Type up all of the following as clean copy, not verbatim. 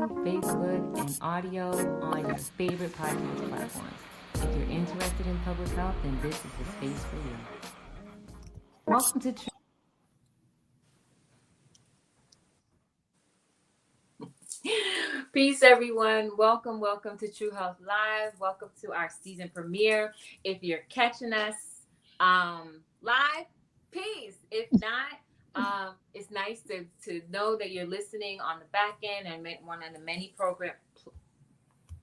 Facebook, and audio on your favorite podcast platform. If you're interested in public health, then this is the space for you. Welcome to Peace, everyone. Welcome to True Health Live. Welcome to our season premiere. If you're catching us live, peace. If not, it's nice to know that you're listening on the back end and one of the many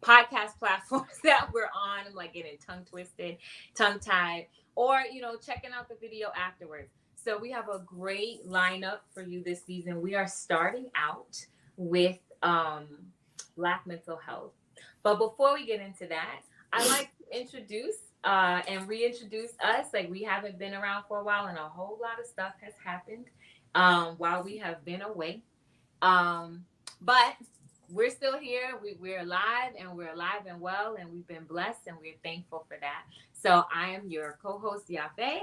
podcast platforms that we're on. I'm like getting tongue twisted, tongue tied, or checking out the video afterwards. So we have a great lineup for you this season. We are starting out with Black mental health. But before we get into that, I'd like to introduce and reintroduce us. Like, we haven't been around for a while, and a whole lot of stuff has happened while we have been away. But we're still here. We're alive, and we're alive and well, and we've been blessed, and we're thankful for that. So I am your co-host, Yafe.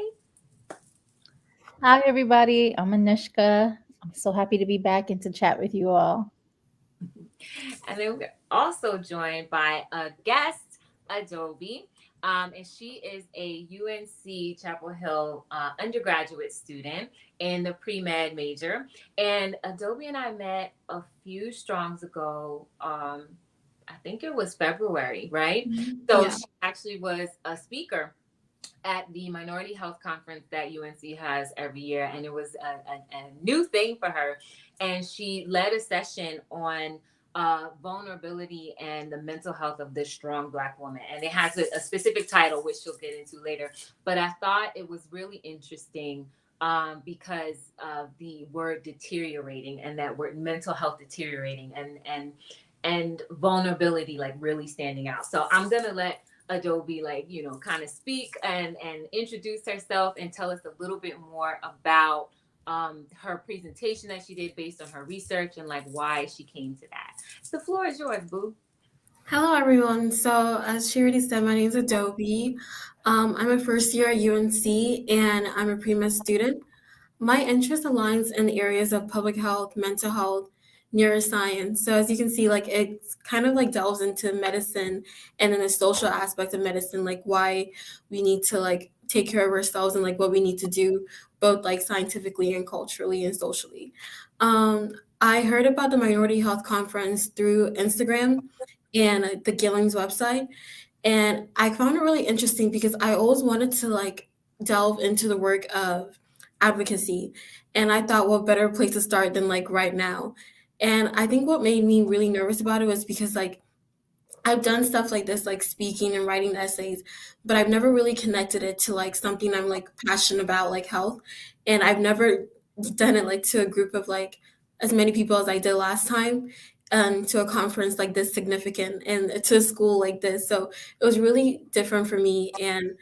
Hi, everybody. I'm Anushka. I'm so happy to be back and to chat with you all. And then we're also joined by a guest, Adaobi. And she is a UNC Chapel Hill undergraduate student in the pre-med major. And Adaobi and I met a few strongs ago. I think it was February, right? So she actually was a speaker at the Minority Health Conference that UNC has every year. And it was a new thing for her. And she led a session on vulnerability and the mental health of this strong Black woman. And it has a specific title, which she'll get into later. But I thought it was really interesting because of the word deteriorating, and that word mental health deteriorating, and vulnerability like really standing out. So I'm going to let Adaobi kind of speak and introduce herself and tell us a little bit more about her presentation that she did based on her research and like why she came to that. The floor is yours, boo. Hello, everyone. So, as she already said, my name is Adaobi. I'm a first year at UNC, and I'm a pre-med student. My interest aligns in areas of public health, mental health, neuroscience. So, as you can see, like it's kind of like delves into medicine and then the social aspect of medicine, like why we need to like take care of ourselves and like what we need to do, both like scientifically and culturally and socially. I heard about the Minority Health Conference through Instagram and the Gilling's website. And I found it really interesting because I always wanted to like delve into the work of advocacy. And I thought, what better place to start than like right now? And I think what made me really nervous about it was because like I've done stuff like this, like speaking and writing essays, but I've never really connected it to like something I'm like passionate about, like health. And I've never done it like to a group of like as many people as I did last time, to a conference like this significant and to a school like this. So it was really different for me. And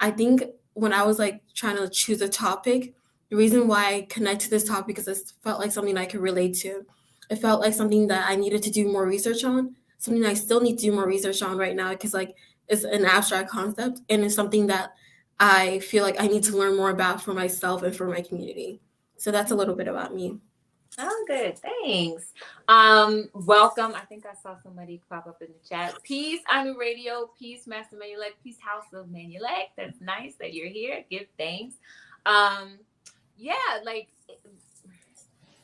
I think when I was like trying to choose a topic, the reason why I connect to this topic is it felt like something I could relate to. It felt like something that I needed to do more research on, something I still need to do more research on right now because like it's an abstract concept and it's something that I feel like I need to learn more about for myself and for my community. So that's a little bit about me. Oh, good. Thanks. Welcome. I think I saw somebody pop up in the chat. Peace, Anu Radio. Peace, Master Manulek. Peace, House of Manulek. That's nice that you're here. Give thanks. Yeah, like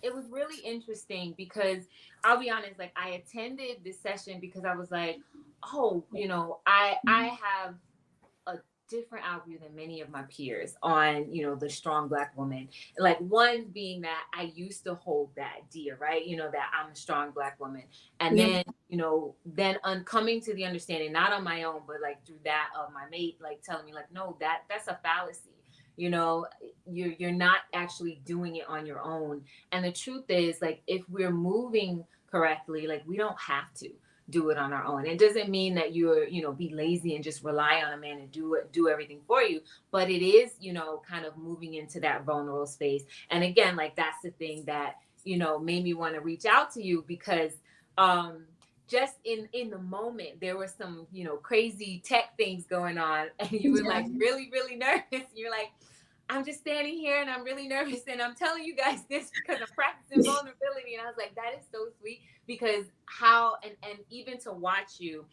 it was really interesting because I'll be honest, like I attended this session because I was like, oh, I have a different outview than many of my peers on, the strong Black woman. Like one being that I used to hold that dear, right? That I'm a strong Black woman. And then, then coming to the understanding, not on my own, but like through that of my mate, like telling me like, no, that's a fallacy. You're not actually doing it on your own. And the truth is, like, if we're moving correctly, like we don't have to do it on our own. It doesn't mean that you're, be lazy and just rely on a man and do everything for you. But it is, kind of moving into that vulnerable space. And again, like that's the thing that, made me want to reach out to you because just in the moment, there were some, crazy tech things going on. And you were like really, really nervous. You're like, I'm just standing here and I'm really nervous and I'm telling you guys this because I'm practicing vulnerability. And I was like, that is so sweet because how, and even to watch you,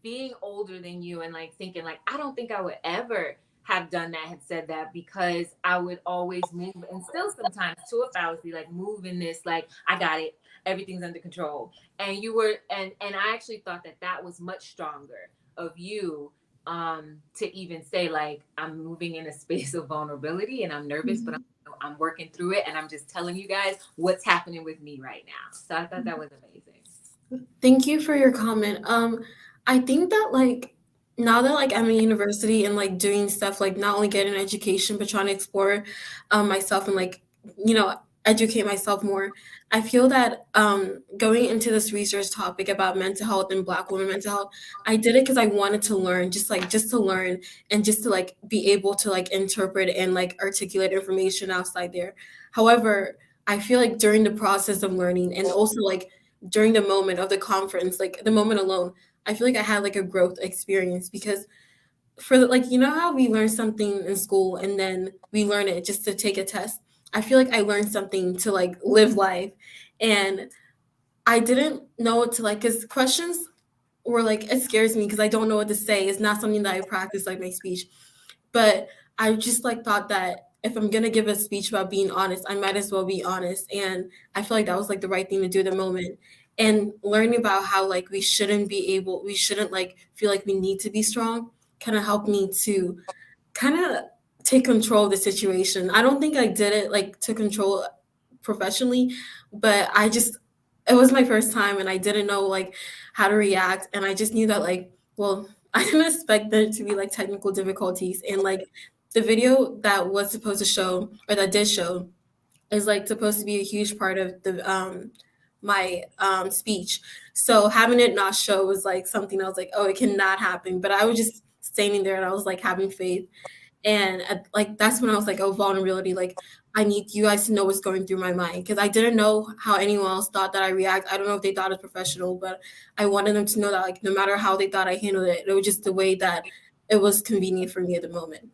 being older than you and like thinking like, I don't think I would ever have done that, had said that, because I would always move, and still sometimes to a fallacy, like move in this, like, I got it, everything's under control. And you were, and I actually thought that that was much stronger of you, to even say like, I'm moving in a space of vulnerability and I'm nervous, but I'm working through it, and I'm just telling you guys what's happening with me right now. So I thought that was amazing. Thank you for your comment. I think that like now that like I'm in university and like doing stuff like not only getting an education but trying to explore myself and like you know educate myself more. I feel that going into this research topic about mental health and Black women mental health, I did it because I wanted to learn, just to learn and just to like be able to like interpret and like articulate information outside there. However, I feel like during the process of learning and also like during the moment of the conference, like the moment alone, I feel like I had like a growth experience because for like you know how we learn something in school and then we learn it just to take a test. I feel like I learned something to like live life, and I didn't know what to like because questions were like it scares me because I don't know what to say. It's not something that I practice like my speech. But I just like thought that if I'm gonna give a speech about being honest, I might as well be honest. And I feel like that was like the right thing to do at the moment. And learning about how like we shouldn't like feel like we need to be strong kind of helped me to kind of take control of the situation. I don't think I did it like to control professionally, but I just it was my first time and I didn't know like how to react and I just knew that like well I didn't expect there to be like technical difficulties and like the video that was supposed to show or that did show is like supposed to be a huge part of the my speech. So having it not show was like something I was like, oh, it cannot happen. But I was just standing there and I was like having faith. And like that's when I was like, oh, vulnerability. Like I need you guys to know what's going through my mind because I didn't know how anyone else thought that I react. I don't know if they thought it's professional, but I wanted them to know that like no matter how they thought I handled it, it was just the way that it was convenient for me at the moment.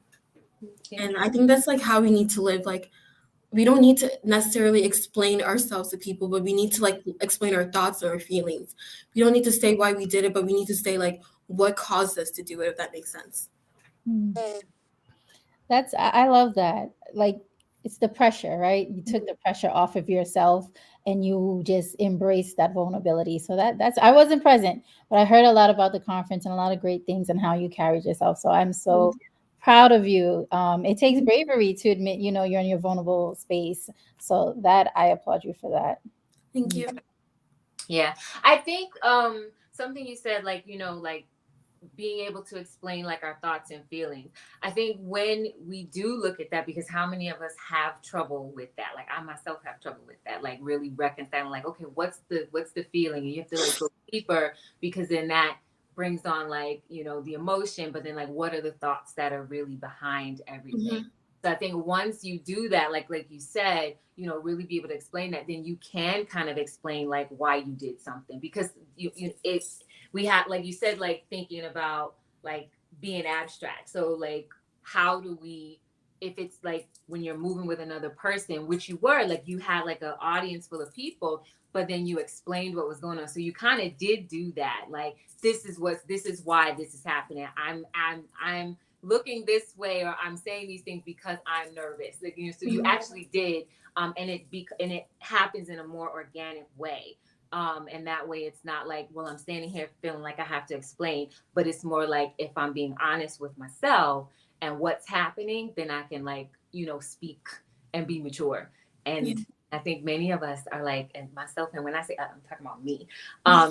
And I think that's like how we need to live. Like we don't need to necessarily explain ourselves to people, but we need to like explain our thoughts and our feelings. We don't need to say why we did it, but we need to say like what caused us to do it, if that makes sense. Mm. That's I love that. Like it's the pressure, right? You took the pressure off of yourself and you just embraced that vulnerability. So that's I wasn't present, but I heard a lot about the conference and a lot of great things and how you carried yourself. So I'm so proud of you. It takes bravery to admit, you know, you're in your vulnerable space. So that I applaud you for that. Thank you. Yeah. I think something you said, like, you know, like being able to explain like our thoughts and feelings. I think when we do look at that, because how many of us have trouble with that? Like I myself have trouble with that, like really reconciling, like, okay, what's the feeling? And you have to like go deeper because then that brings on like, you know, the emotion, but then like what are the thoughts that are really behind everything? Mhm. So I think once you do that, like you said, you know, really be able to explain that, then you can kind of explain like why you did something because it's we have, like you said, like thinking about like being abstract. So like how do we, if it's like when you're moving with another person, which you were, like you had like an audience full of people, but then you explained what was going on. So you kind of did do that. Like this is why this is happening. I'm looking this way, or I'm saying these things because I'm nervous. Like, you know, so you actually did, and it happens in a more organic way. And that way it's not like, well, I'm standing here feeling like I have to explain, but it's more like if I'm being honest with myself and what's happening, then I can like, you know, speak and be mature. And Yeah. I think many of us are like, and myself, and when I say I'm talking about me,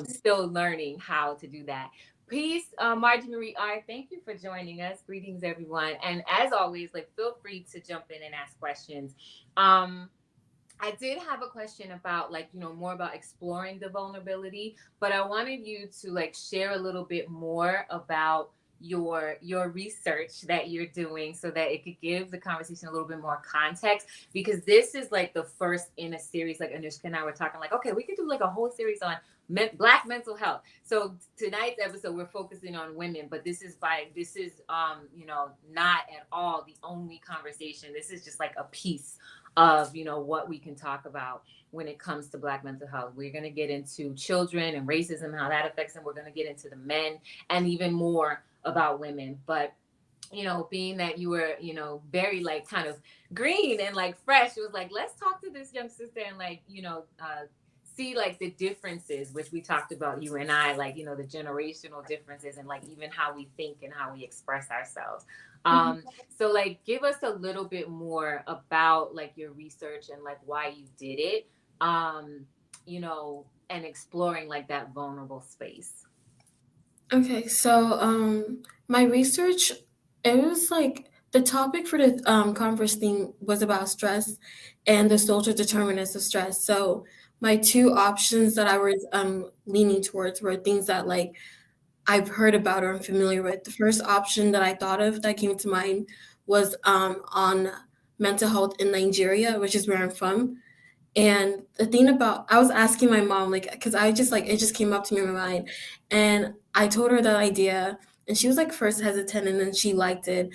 still learning how to do that. Peace, Margie Marie R. Thank you for joining us. Greetings, everyone. And as always, like feel free to jump in and ask questions. I did have a question about like, you know, more about exploring the vulnerability, but I wanted you to like share a little bit more about your research that you're doing so that it could give the conversation a little bit more context, because this is like the first in a series. Like Anushka and I were talking like, okay, we could do like a whole series on Black mental health. So tonight's episode we're focusing on women, but this is you know, not at all the only conversation. This is just like a piece of, what we can talk about when it comes to Black mental health. We're going to get into children and racism, how that affects them. We're going to get into the men and even more about women. But being that you were, very like kind of green and like fresh, it was like, let's talk to this young sister and like, see like the differences, which we talked about, you and I, like, the generational differences and like even how we think and how we express ourselves. So like give us a little bit more about like your research and like why you did it, and exploring like that vulnerable space. Okay, so my research, it was like the topic for the conference theme was about stress and the social determinants of stress. So my two options that I was leaning towards were things that like I've heard about or I'm familiar with. The first option that I thought of that came to mind was on mental health in Nigeria, which is where I'm from. And the thing about, I was asking my mom, like, because I just like, it just came up to me in my mind. And I told her that idea. And she was like first hesitant and then she liked it.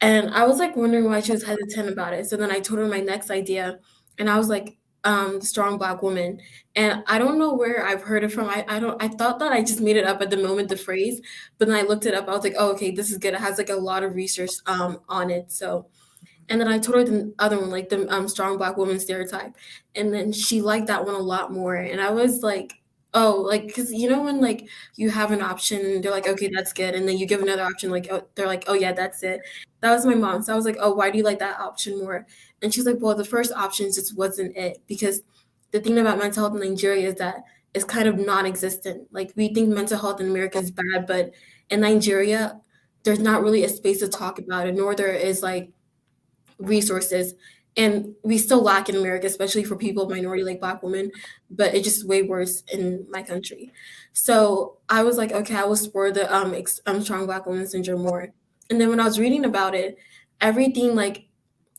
And I was like wondering why she was hesitant about it. So then I told her my next idea. And I was like, the strong Black woman. And I don't know where I've heard it from. I thought that I just made it up at the moment, the phrase. But then I looked it up. I was like, oh, okay, this is good. It has like a lot of research on it. So and then I told her the other one, like the strong Black woman stereotype, and then she liked that one a lot more. And I was like, oh, like because when like you have an option, they're like, okay, that's good, and then you give another option, like they're like, oh yeah, that's it. That was my mom. So I was like, oh, why do you like that option more? And she's like, well, the first option just wasn't it because the thing about mental health in Nigeria is that it's kind of non-existent. Like we think mental health in America is bad, but in Nigeria, there's not really a space to talk about it, nor there is like resources. And we still lack in America, especially for people of minority like Black women, but it's just way worse in my country. So I was like, okay, I will explore the strong Black woman syndrome more. And then when I was reading about it, everything like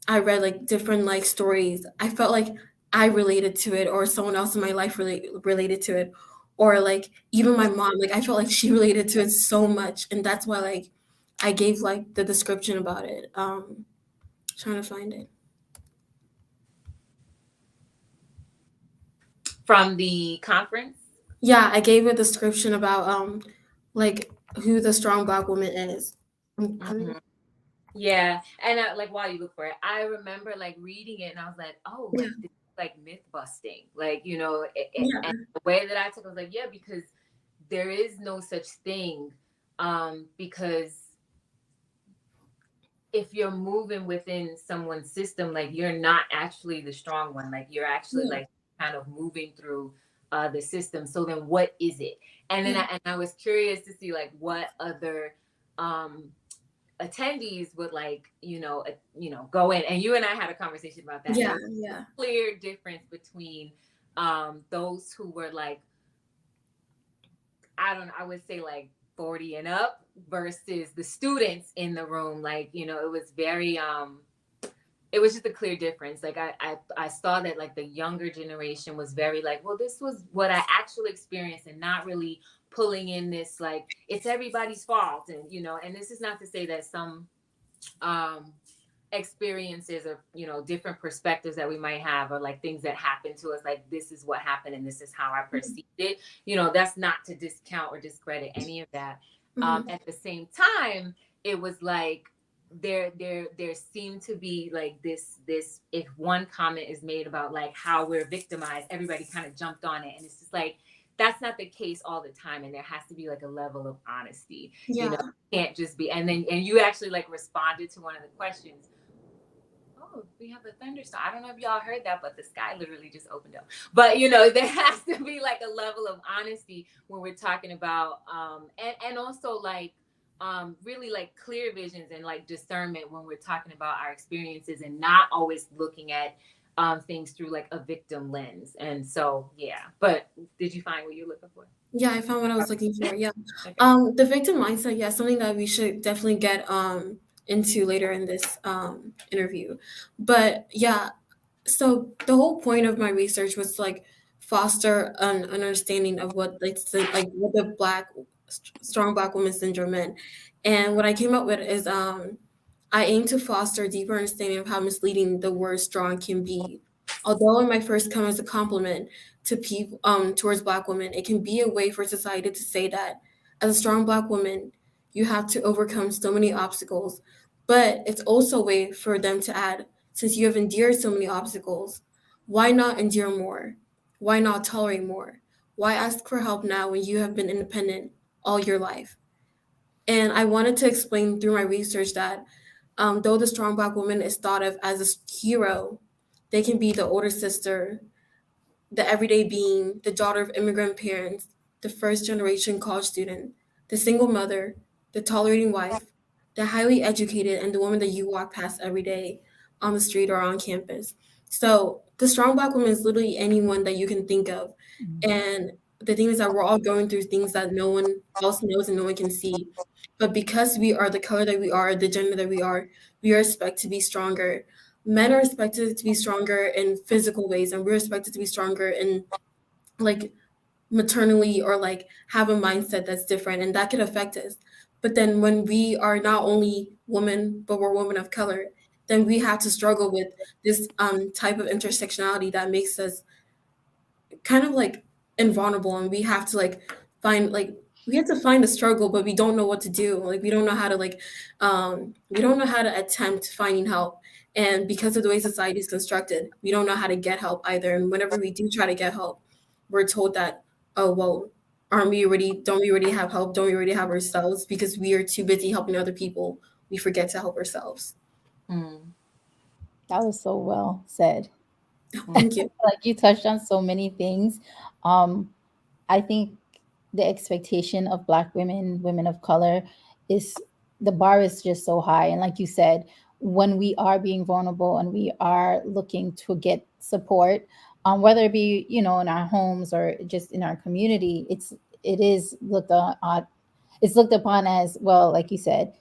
I read like different like stories, I felt like I related to it or someone else in my life related to it. Or like even my mom, like I felt like she related to it so much. And that's why like I gave like the description about it. Trying to find it. From the conference? Yeah, I gave a description about like who the strong Black woman is. Mm-hmm. Yeah, and like while you look for it, I remember like reading it, and I was like, oh, like this is like myth busting, like and the way that I took it was like, yeah, because there is no such thing, because if you're moving within someone's system, like you're not actually the strong one, like you're actually like kind of moving through the system. So then what is it? And then I was curious to see like what other attendees would like, go in. And you and I had a conversation about that. Yeah, Clear difference between those who were like, I would say like 40 and up versus the students in the room. Like, it was very, it was just a clear difference. Like I saw that like the younger generation was very like, well, this was what I actually experienced and not really pulling in this, like, it's everybody's fault. And, and this is not to say that some, experiences or different perspectives that we might have or like things that happen to us, like this is what happened and this is how I perceived it, that's not to discount or discredit any of that. At the same time, it was like there seemed to be like this if one comment is made about like how we're victimized, everybody kind of jumped on it, and it's just like that's not the case all the time, and there has to be like a level of honesty. It can't just be. And you actually like responded to one of the questions. Oh, we have a thunderstorm. I don't know if y'all heard that, but the sky literally just opened up. But there has to be like a level of honesty when we're talking about and also like really like clear visions and like discernment when we're talking about our experiences and not always looking at things through like a victim lens. And so but did you find what you're looking for? Yeah, I found what I was looking for. Yeah. Okay. The victim mindset, something that we should definitely get into later in this interview. But so the whole point of my research was to like foster an understanding of what like what the strong Black woman syndrome meant. And what I came up with is I aim to foster a deeper understanding of how misleading the word strong can be. Although it might first come as a compliment to people towards Black women, it can be a way for society to say that as a strong Black woman, you have to overcome so many obstacles. But it's also a way for them to add, since you have endured so many obstacles, why not endure more? Why not tolerate more? Why ask for help now when you have been independent all your life? And I wanted to explain through my research that though the strong Black woman is thought of as a hero, they can be the older sister, the everyday being, the daughter of immigrant parents, the first generation college student, the single mother, the tolerating wife, the highly educated, and the woman that you walk past every day on the street or on campus. So the strong Black woman is literally anyone that you can think of. And the thing is that we're all going through things that no one else knows and no one can see. But because we are the color that we are, the gender that we are expected to be stronger. Men are expected to be stronger in physical ways, and we're expected to be stronger in like maternally or like have a mindset that's different, and that could affect us. But then when we are not only women, but we're women of color, then we have to struggle with this type of intersectionality that makes us kind of like invulnerable, and we have to like find like we have to find a struggle, but we don't know what to do. Like we don't know how to we don't know how to attempt finding help. And because of the way society is constructed, we don't know how to get help either. And whenever we do try to get help, we're told that, oh well, aren't we already don't we already have help? Don't we already have ourselves? Because we are too busy helping other people, we forget to help ourselves. Mm, That was so well said. mm, Thank you. Like you touched on so many things. Um, I think the expectation of Black women, women of color, is the bar is just so high. And like you said, when we are being vulnerable and we are looking to get support, whether it be in our homes or just in our community, it is looked on. It's looked upon as well, like you said,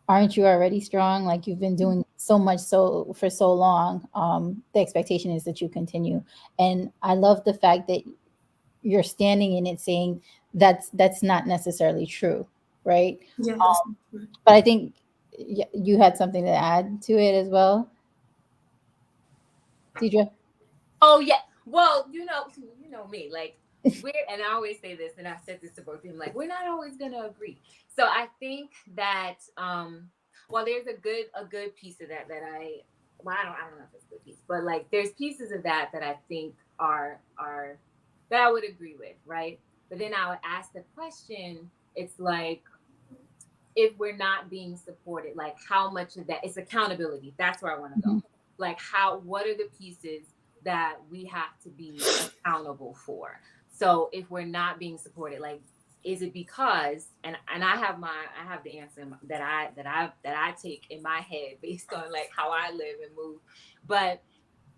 aren't you already strong? Like you've been doing so much so for so long. The expectation is that you continue. And I love the fact that you're standing in it saying that's not necessarily true, right? Yeah, that's But I think you had something to add to it as well, Deidre. Oh yeah. Well, you know me. Like we're, and I always say this, and I've said this to both of them. Like we're not always gonna agree. So I think that well, there's a good piece of that well, I don't know if it's a good piece, but like there's pieces of that I think are that I would agree with, right? But then I would ask the question. It's like if we're not being supported, like how much of that it's accountability. That's where I want to go. Mhm. Like what are the pieces that we have to be accountable for? So if we're not being supported, like is it because and I have the answer that I take in my head based on like how I live and move. But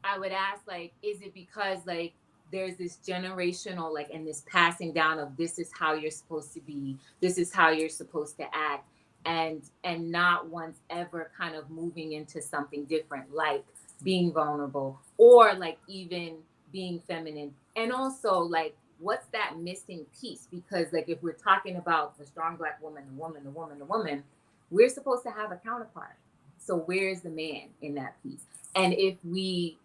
I would ask, like, is it because like there's this generational like and this passing down of this is how you're supposed to be, this is how you're supposed to act, and not once ever kind of moving into something different, like being vulnerable or like even being feminine. And also like what's that missing piece? Because like if we're talking about the strong Black woman, the woman, we're supposed to have a counterpart. So where's the man in that piece? And if we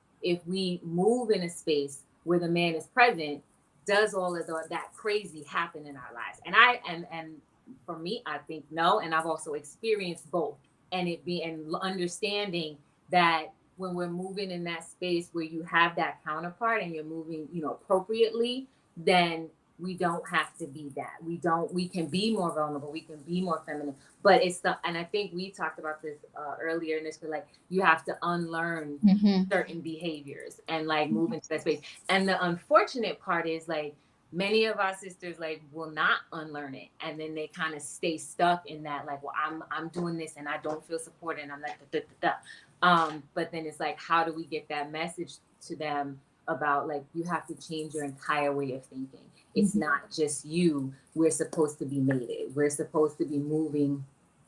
move in a space where the man is present, does all of that crazy happen in our lives? And for me, I think no. And I've also experienced both, and it be and understanding that when we're moving in that space where you have that counterpart and you're moving, appropriately, then we don't have to be that. We can be more vulnerable. We can be more feminine. But and I think we talked about this earlier in this, but like you have to unlearn Mhm. certain behaviors and like move into that space. And the unfortunate part is like many of our sisters like will not unlearn it, and then they kind of stay stuck in that like, well, I'm doing this and I don't feel supported and I'm like da, da, da, da. But then it's like, how do we get that message to them about like you have to change your entire way of thinking? It's not just you. We're supposed to be mated. We're supposed to be moving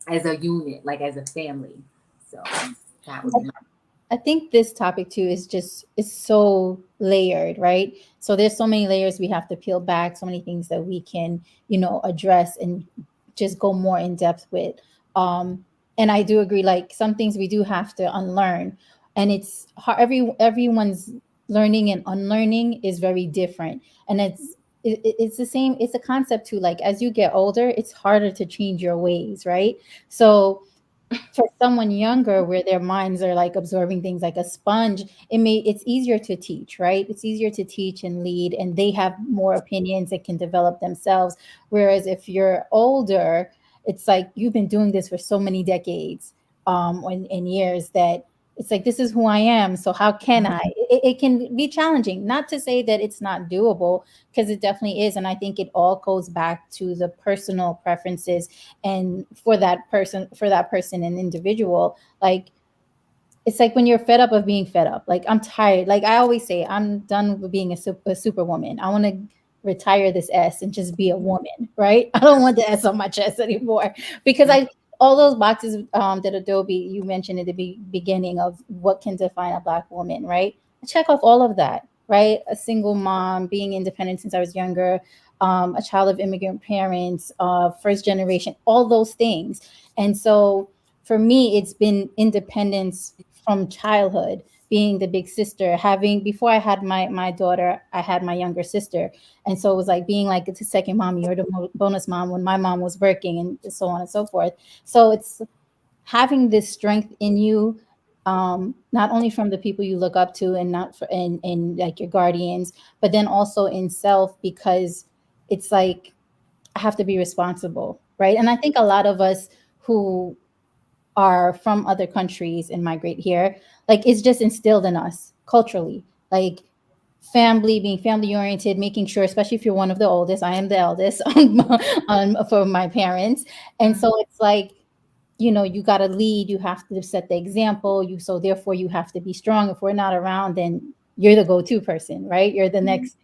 as a unit, like as a family. So that would be I think this topic too is so layered, right? So there's so many layers we have to peel back, so many things that we can, address and just go more in depth with. And I do agree, like some things we do have to unlearn, and it's hard. Everyone's learning and unlearning is very different, and it's the same. It's a concept too. Like as you get older, it's harder to change your ways, right? So for someone younger where their minds are like absorbing things like a sponge, it's easier to teach, right? It's easier to teach and lead, and they have more opinions that can develop themselves. Whereas if you're older, it's like you've been doing this for so many decades, and years, that it's like, this is who I am, so how can I? It can be challenging, not to say that it's not doable, because it definitely is. And I think it all goes back to the personal preferences, and for that person and individual, like it's like when you're fed up of being fed up. Like I'm tired. Like I always say, I'm done with being a superwoman. I want to retire this S and just be a woman, right? I don't want the S on my chest anymore, because I all those boxes that Adobe you mentioned at the beginning of what can define a Black woman, right? I check off all of that, right? A single mom, being independent since I was younger, a child of immigrant parents, first generation, all those things. And so for me, it's been independence from childhood, being the big sister, having before I had my daughter, I had my younger sister. And so it was like being like the second mommy or the bonus mom when my mom was working, and so on and so forth. So it's having this strength in you, not only from the people you look up to, and not for and like your guardians, but then also in self, because it's like I have to be responsible, right? And I think a lot of us who are from other countries and migrate here, like it's just instilled in us culturally, like family, being family oriented, making sure, especially if you're one of the oldest. I am the eldest for my parents, and so it's like, you got to lead, you have to set the example, so therefore you have to be strong. If we're not around, then you're the go-to person, right? You're the next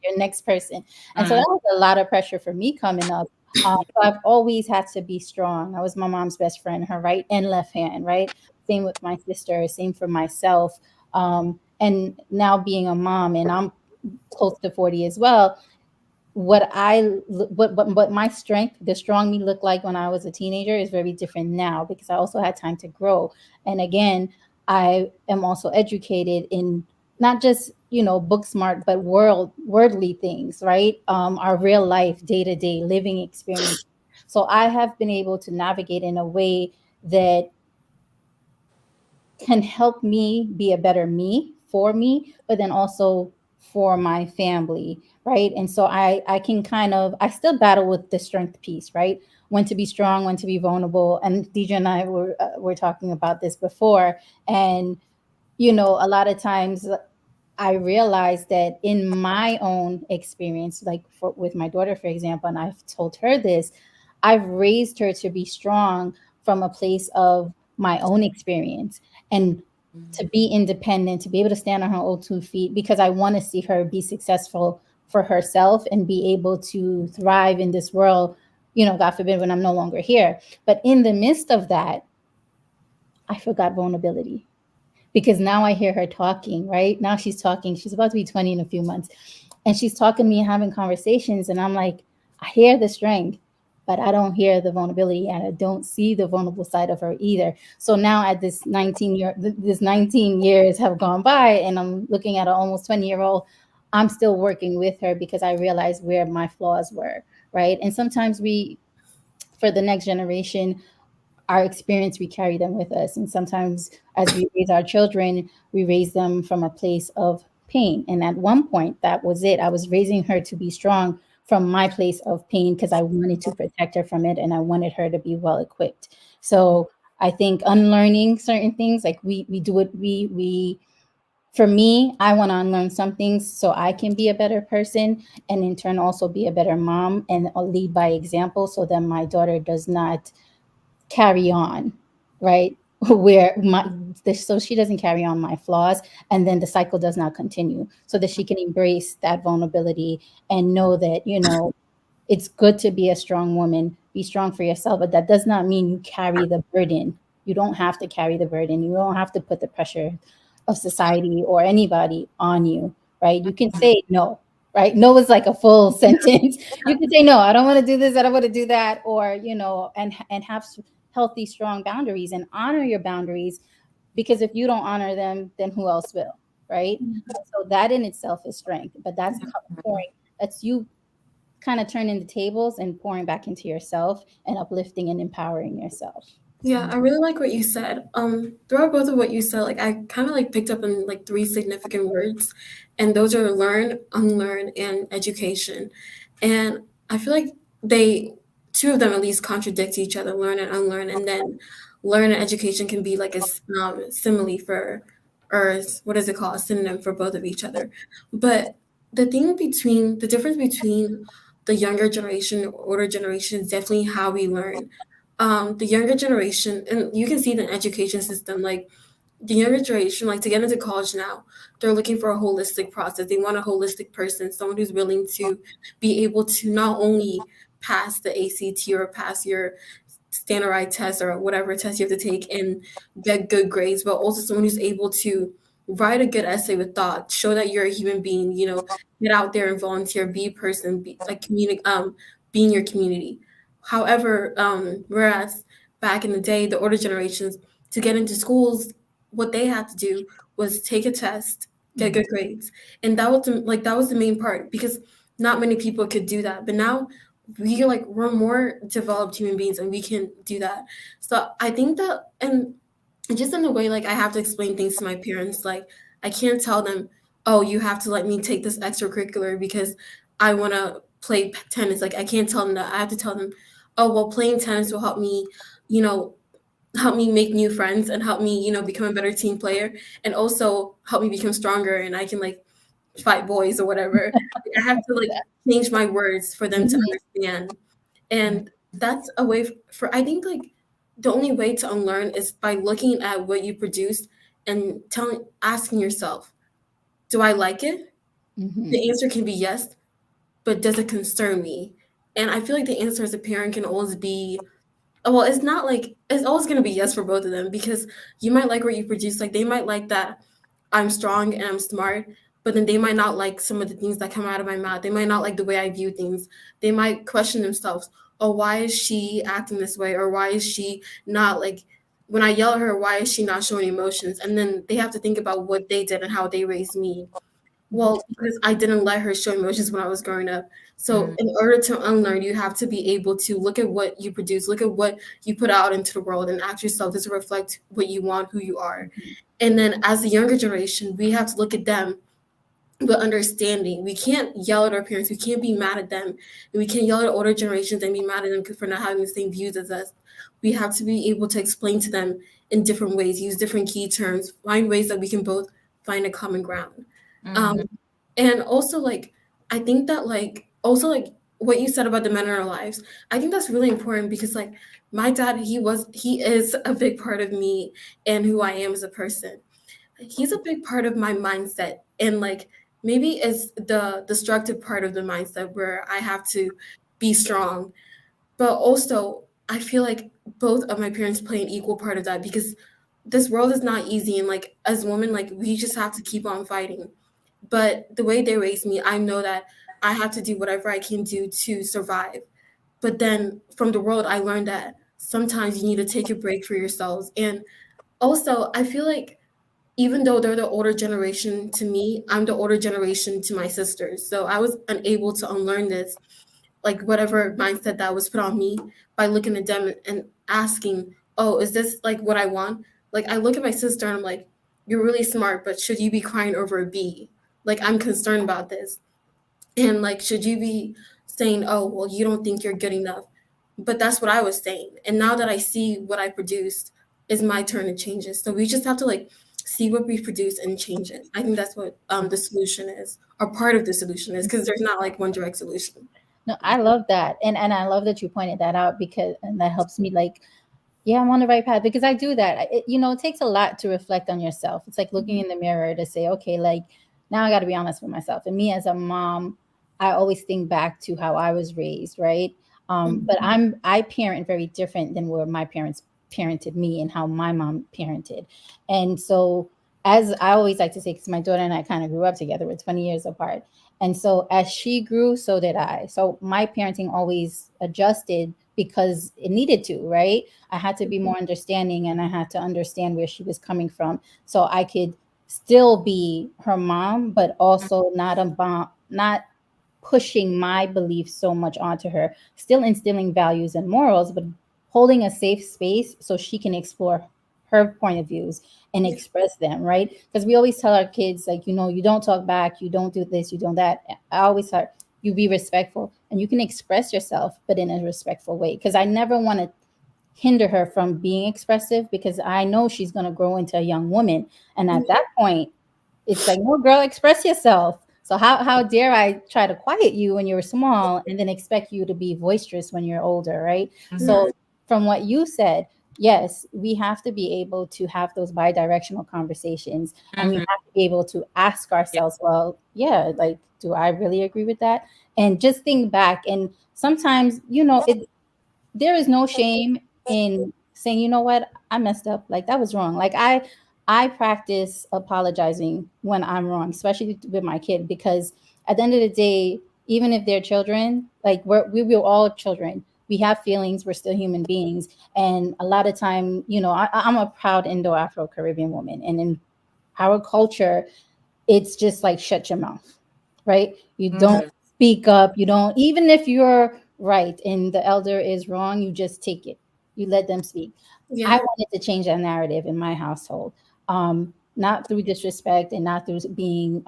person. And so that was a lot of pressure for me coming up. So I've always had to be strong. I was my mom's best friend, her right and left hand, right? Same with my sister, same for myself. And now being a mom, and I'm close to 40 as well, what my strength, the strong me looked like when I was a teenager is very different now, because I also had time to grow. And again, I am also educated in not just, book smart, but worldly things, right? Our real life, day to day living experience. So I have been able to navigate in a way that can help me be a better me, for me, but then also for my family, right? And so I can kind of, I still battle with the strength piece, right? When to be strong, when to be vulnerable. And Deidre and I were talking about this before, and a lot of times I realized that in my own experience, like with my daughter, for example, and I've told her this, I've raised her to be strong from a place of my own experience, and to be independent, to be able to stand on her own 2 feet, because I want to see her be successful for herself and be able to thrive in this world, God forbid, when I'm no longer here. But in the midst of that, I forgot vulnerability, because now I hear her talking, right? Now she's talking. She's about to be 20 in a few months. And she's talking to me, having conversations. And I'm like, I hear the strength, but I don't hear the vulnerability, and I don't see the vulnerable side of her either. So now at this 19 years have gone by, and I'm looking at an almost 20-year-old, I'm still working with her because I realized where my flaws were, right? And sometimes for the next generation, our experience, we carry them with us. And sometimes as we raise our children, we raise them from a place of pain. And at one point, that was it. I was raising her to be strong from my place of pain, because I wanted to protect her from it, and I wanted her to be well equipped. So I think unlearning certain things, like we do it, we for me, I want to unlearn some things so I can be a better person, and in turn also be a better mom, and lead by example, so that my daughter does not carry on, right? Where so she doesn't carry on my flaws, and then the cycle does not continue, so that she can embrace that vulnerability and know that, it's good to be a strong woman, be strong for yourself, but that does not mean you carry the burden. You don't have to carry the burden. You don't have to put the pressure of society or anybody on you, right? You can say no, right? No is like a full sentence. You can say no, I don't want to do this, I don't want to do that, or and have healthy, strong boundaries and honor your boundaries, because if you don't honor them, then who else will, right? So that in itself is strength, but that's pouring, that's you kind of turning the tables and pouring back into yourself and uplifting and empowering yourself. Yeah, I really like what you said. Throughout both of what you said, like I kind of like picked up on like three significant words, and those are learn, unlearn, and education. And I feel like they, two of them at least contradict each other, learn and unlearn, and then learn and education can be like a simile for, or what is it called, a synonym for both of each other. But the difference between the younger generation or older generation is definitely how we learn. The younger generation, and you can see the education system, like the younger generation, like to get into college now, they're looking for a holistic process. They want a holistic person, someone who's willing to be able to not only pass the ACT or pass your standardized test or whatever test you have to take and get good grades, but also someone who's able to write a good essay with thought, show that you're a human being, get out there and volunteer, be a person, be in your community. However, whereas back in the day, the older generations, to get into schools, what they had to do was take a test, get good grades, and that was the main part, because not many people could do that. But now we're more developed human beings and we can do that. So I think that, and just in the way, like I have to explain things to my parents, like I can't tell them, oh, you have to let me take this extracurricular because I want to play tennis. Like I can't tell them that. I have to tell them, oh, well, playing tennis will you know help me make new friends and help me become a better team player, and also help me become stronger, and I can like fight boys or whatever. I have to like change my words for them to understand. And that's a way for, I think, like the only way to unlearn is by looking at what you produce and asking yourself, do I like it? The answer can be yes, but does it concern me? And I feel like the answer as a parent can always be, well, it's not like it's always going to be yes for both of them, because you might like what you produce. Like they might like that I'm strong and I'm smart, but then they might not like some of the things that come out of my mouth. They might not like the way I view things. They might question themselves, oh, why is she acting this way? Or why is she not like, when I yell at her, why is she not showing emotions? And then they have to think about what they did and how they raised me. Well, because I didn't let her show emotions when I was growing up. So in order to unlearn, you have to be able to look at what you produce, look at what you put out into the world, and ask yourself, does it reflect what you want, who you are? And then as the younger generation, we have to look at them with understanding. We can't yell at our parents. We can't be mad at them. And we can't yell at older generations and be mad at them for not having the same views as us. We have to be able to explain to them in different ways, use different key terms, find ways that we can both find a common ground. And also, like, I think that, like, also, like, what you said about the men in our lives, I think that's really important, because, like, my dad, he is a big part of me and who I am as a person. He's a big part of my mindset, and, like, maybe it's the destructive part of the mindset where I have to be strong. But also, I feel like both of my parents play an equal part of that, because this world is not easy. And, like, as women, like, we just have to keep on fighting. But the way they raised me, I know that I have to do whatever I can do to survive. But then from the world, I learned that sometimes you need to take a break for yourselves. And also, I feel like even though they're the older generation to me, I'm the older generation to my sisters. So I was unable to unlearn this, like whatever mindset that was put on me, by looking at them and asking, oh, is this like what I want? Like I look at my sister and I'm like, you're really smart, but should you be crying over a B? Like I'm concerned about this. And like, should you be saying, oh, well, you don't think you're good enough? But that's what I was saying. And now that I see what I produced, it's my turn to change it. So we just have to like see what we produce and change it. I think that's what the solution is, or part of the solution is, because there's not like one direct solution. No, I love that. And I love that you pointed that out, because and that helps me like, yeah, I'm on the right path, because I do that. It takes a lot to reflect on yourself. It's like looking in the mirror to say, okay, like now I got to be honest with myself. And me as a mom, I always think back to how I was raised, right? But I parent very different than where my parents parented me and how my mom parented. And so, as I always like to say, because my daughter and I kind of grew up together, we're 20 years apart. And so as she grew, so did I. So my parenting always adjusted because it needed to, right? I had to be more understanding, and I had to understand where she was coming from so I could still be her mom, but also not a bomb, not pushing my beliefs so much onto her, still instilling values and morals, but holding a safe space so she can explore her point of views and Yeah. express them, right? Because we always tell our kids, like, you don't talk back, you don't do this, you don't that. I always tell her, you be respectful and you can express yourself, but in a respectful way. Because I never want to hinder her from being expressive because I know she's going to grow into a young woman. And at that point, it's like, no, girl, express yourself. So how dare I try to quiet you when you're small and then expect you to be boisterous when you're older, right? Yeah. So from what you said, yes, we have to be able to have those bi-directional conversations, and we Mhm. have to be able to ask Yeah. ourselves, well, yeah, like, do I really agree with that? And just think back. And sometimes, there is no shame in saying, you know what, I messed up. Like, that was wrong. Like, I practice apologizing when I'm wrong, especially with my kid, because at the end of the day, even if they're children, like, we're all children. We have feelings. We're still human beings. And a lot of time, I'm a proud Indo-Afro-Caribbean woman. And in our culture, it's just like, shut your mouth, right? You don't Mhm. speak up. You don't, even if you're right and the elder is wrong, you just take it. You let them speak. I Yeah. wanted to change that narrative in my household, not through disrespect and not through being,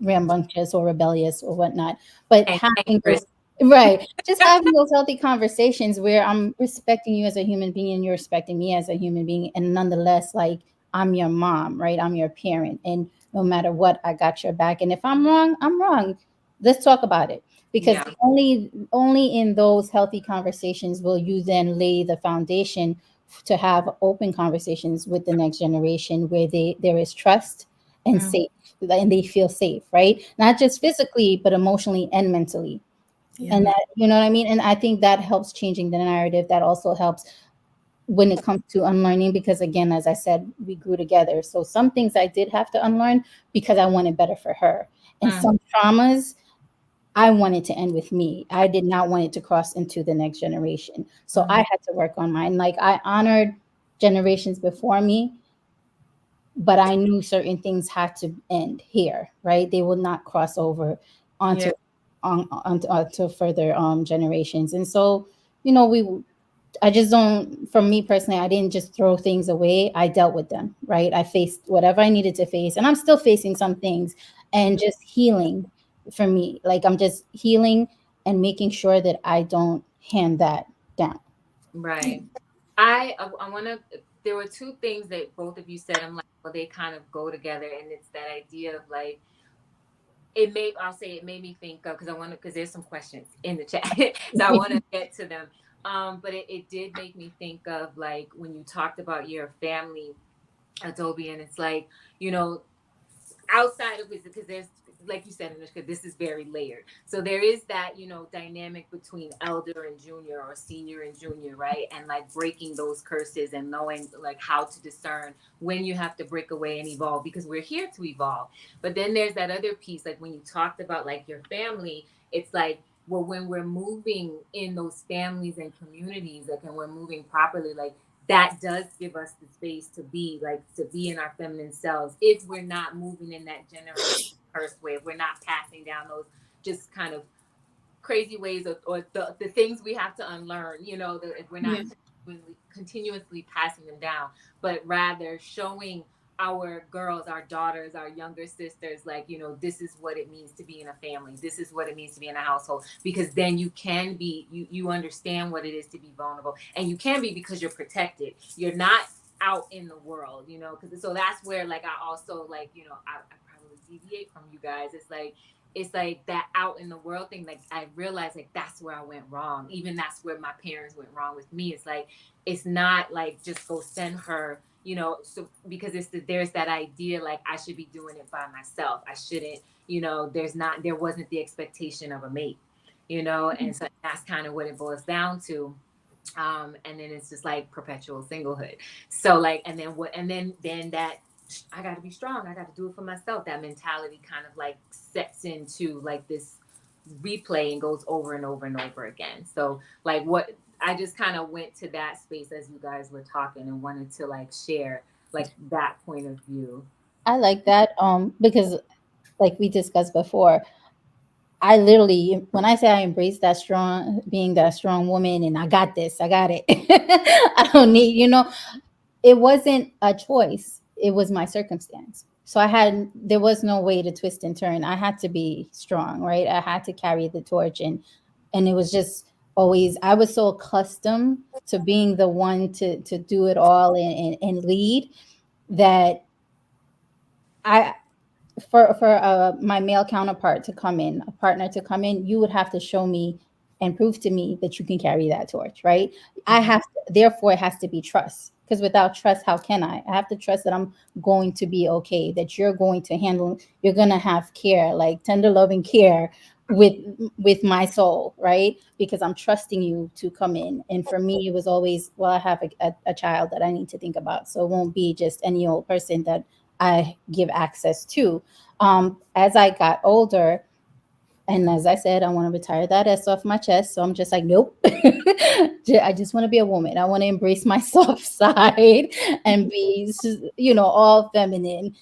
rambunctious or rebellious or whatnot, but having Chris. those, right, just having those healthy conversations where I'm respecting you as a human being and you're respecting me as a human being, and nonetheless, like, I'm your mom, right? I'm your parent, and no matter what, I got your back. And if I'm wrong, I'm wrong. Let's talk about it, because Yeah. only in those healthy conversations will you then lay the foundation to have open conversations with the next generation where there is trust and Mhm. safe, and they feel safe, right? Not just physically, but emotionally and mentally. Yeah. And Mhm. that, you know what I mean? And I think that helps changing the narrative. That also helps when it comes to unlearning, because again, as I said, we grew together. So some things I did have to unlearn because I wanted better for her. And Mhm. some traumas I wanted to end with me. I did not want it to cross into the next generation. So I Mhm. had to work on mine. Like, I honored generations before me, but I knew certain things had to end here, right? They will not cross over onto Yeah. onto further generations. And so, we I just don't, for me personally, I didn't just throw things away. I dealt with them, right? I faced whatever I needed to face, and I'm still facing some things, and just healing for me. Like, I'm just healing and making sure that I don't hand that down. Right. I want to. There were two things that both of you said. I'm like, well, they kind of go together, and it's that idea of like, I'll say it made me think of, because I want to, because there's some questions in the chat, so I want to get to them. But it did make me think of like when you talked about your family, Adobe, and it's like, you know, outside of it, because there's, like you said, Anushka, this is very layered. So there is that, dynamic between elder and junior, or senior and junior, right? And like breaking those curses and knowing like how to discern when you have to break away and evolve, because we're here to evolve. But then there's that other piece, like when you talked about like your family, it's like, well, when we're moving in those families and communities, like, and we're moving properly, like, that does give us the space to be like, to be in our feminine selves, if we're not moving in that generation curse way, if we're not passing down those just kind of crazy ways, or the things we have to unlearn, if we're not Yeah. continuously passing them down, but rather showing our girls, our daughters, our younger sisters, like, this is what it means to be in a family. This is what it means to be in a household, because then you can be, you understand what it is to be vulnerable, and you can be, because you're protected. You're not out in the world, because so that's where, like, I also, like, I probably deviate from you guys. It's like that out in the world thing. Like, I realized, like, that's where I went wrong. Even that's where my parents went wrong with me. It's like, it's not like just go send her, so, because there's that idea, like, I should be doing it by myself. I shouldn't, there wasn't the expectation of a mate, and so that's kind of what it boils down to. And then it's just like perpetual singlehood. So like, and then what, and then that, I got to be strong, I got to do it for myself, that mentality kind of like sets into like this replay and goes over and over and over again. So like what I just kind of went to that space as you guys were talking and wanted to like share like that point of view. I like that because like we discussed before, I literally, when I say I embrace that strong, being that strong woman, and I got this, I got it. I don't need, it wasn't a choice. It was my circumstance. So there was no way to twist and turn. I had to be strong, right? I had to carry the torch, and it was just always, I was so accustomed to being the one to do it all and lead that I, for my male counterpart to come in, a partner to come in, you would have to show me and prove to me that you can carry that torch, right? I Mhm. have to, therefore, it has to be trust. Because without trust, how can I? I have to trust that I'm going to be okay, that you're going to handle, you're gonna have care, like tender loving care with my soul, right? Because I'm trusting you to come in. And for me, it was always, well, I have a child that I need to think about. So it won't be just any old person that I give access to. As I got older, and as I said, I want to retire that S off my chest. So I'm just like, nope. I just want to be a woman. I want to embrace my soft side and be, all feminine,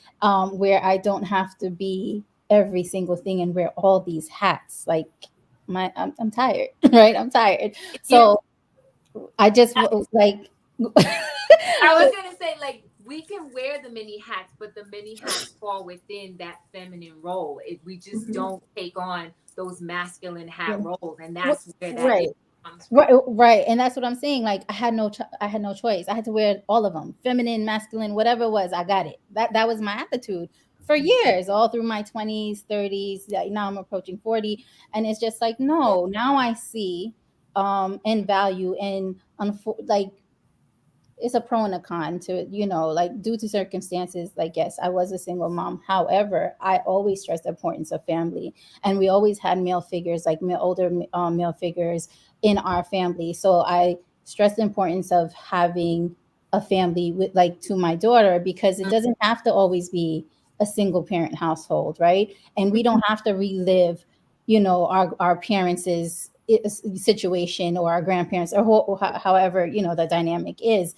where I don't have to be every single thing and wear all these hats. Like I'm tired, right? I'm tired. Yeah. So I just like, I was gonna say, like, we can wear the many hats, but the many hats fall within that feminine role. We just Mhm. don't take on those masculine hat roles, and that's where that right. issue comes from. Right, and that's what I'm saying. Like I had no choice. I had to wear all of them, feminine, masculine, whatever it was. I got it. That was my attitude for years, all through my 20s, 30s. Now I'm approaching 40, and it's just like no. Now I see, and value and like it's a pro and a con to like due to circumstances. Like yes, I was a single mom, however I always stressed the importance of family, and we always had male figures, like older male figures in our family. So I stressed the importance of having a family with, like, to my daughter, because it doesn't have to always be a single parent household, right? And we don't have to relive our parents' situation, or our grandparents, or however the dynamic is.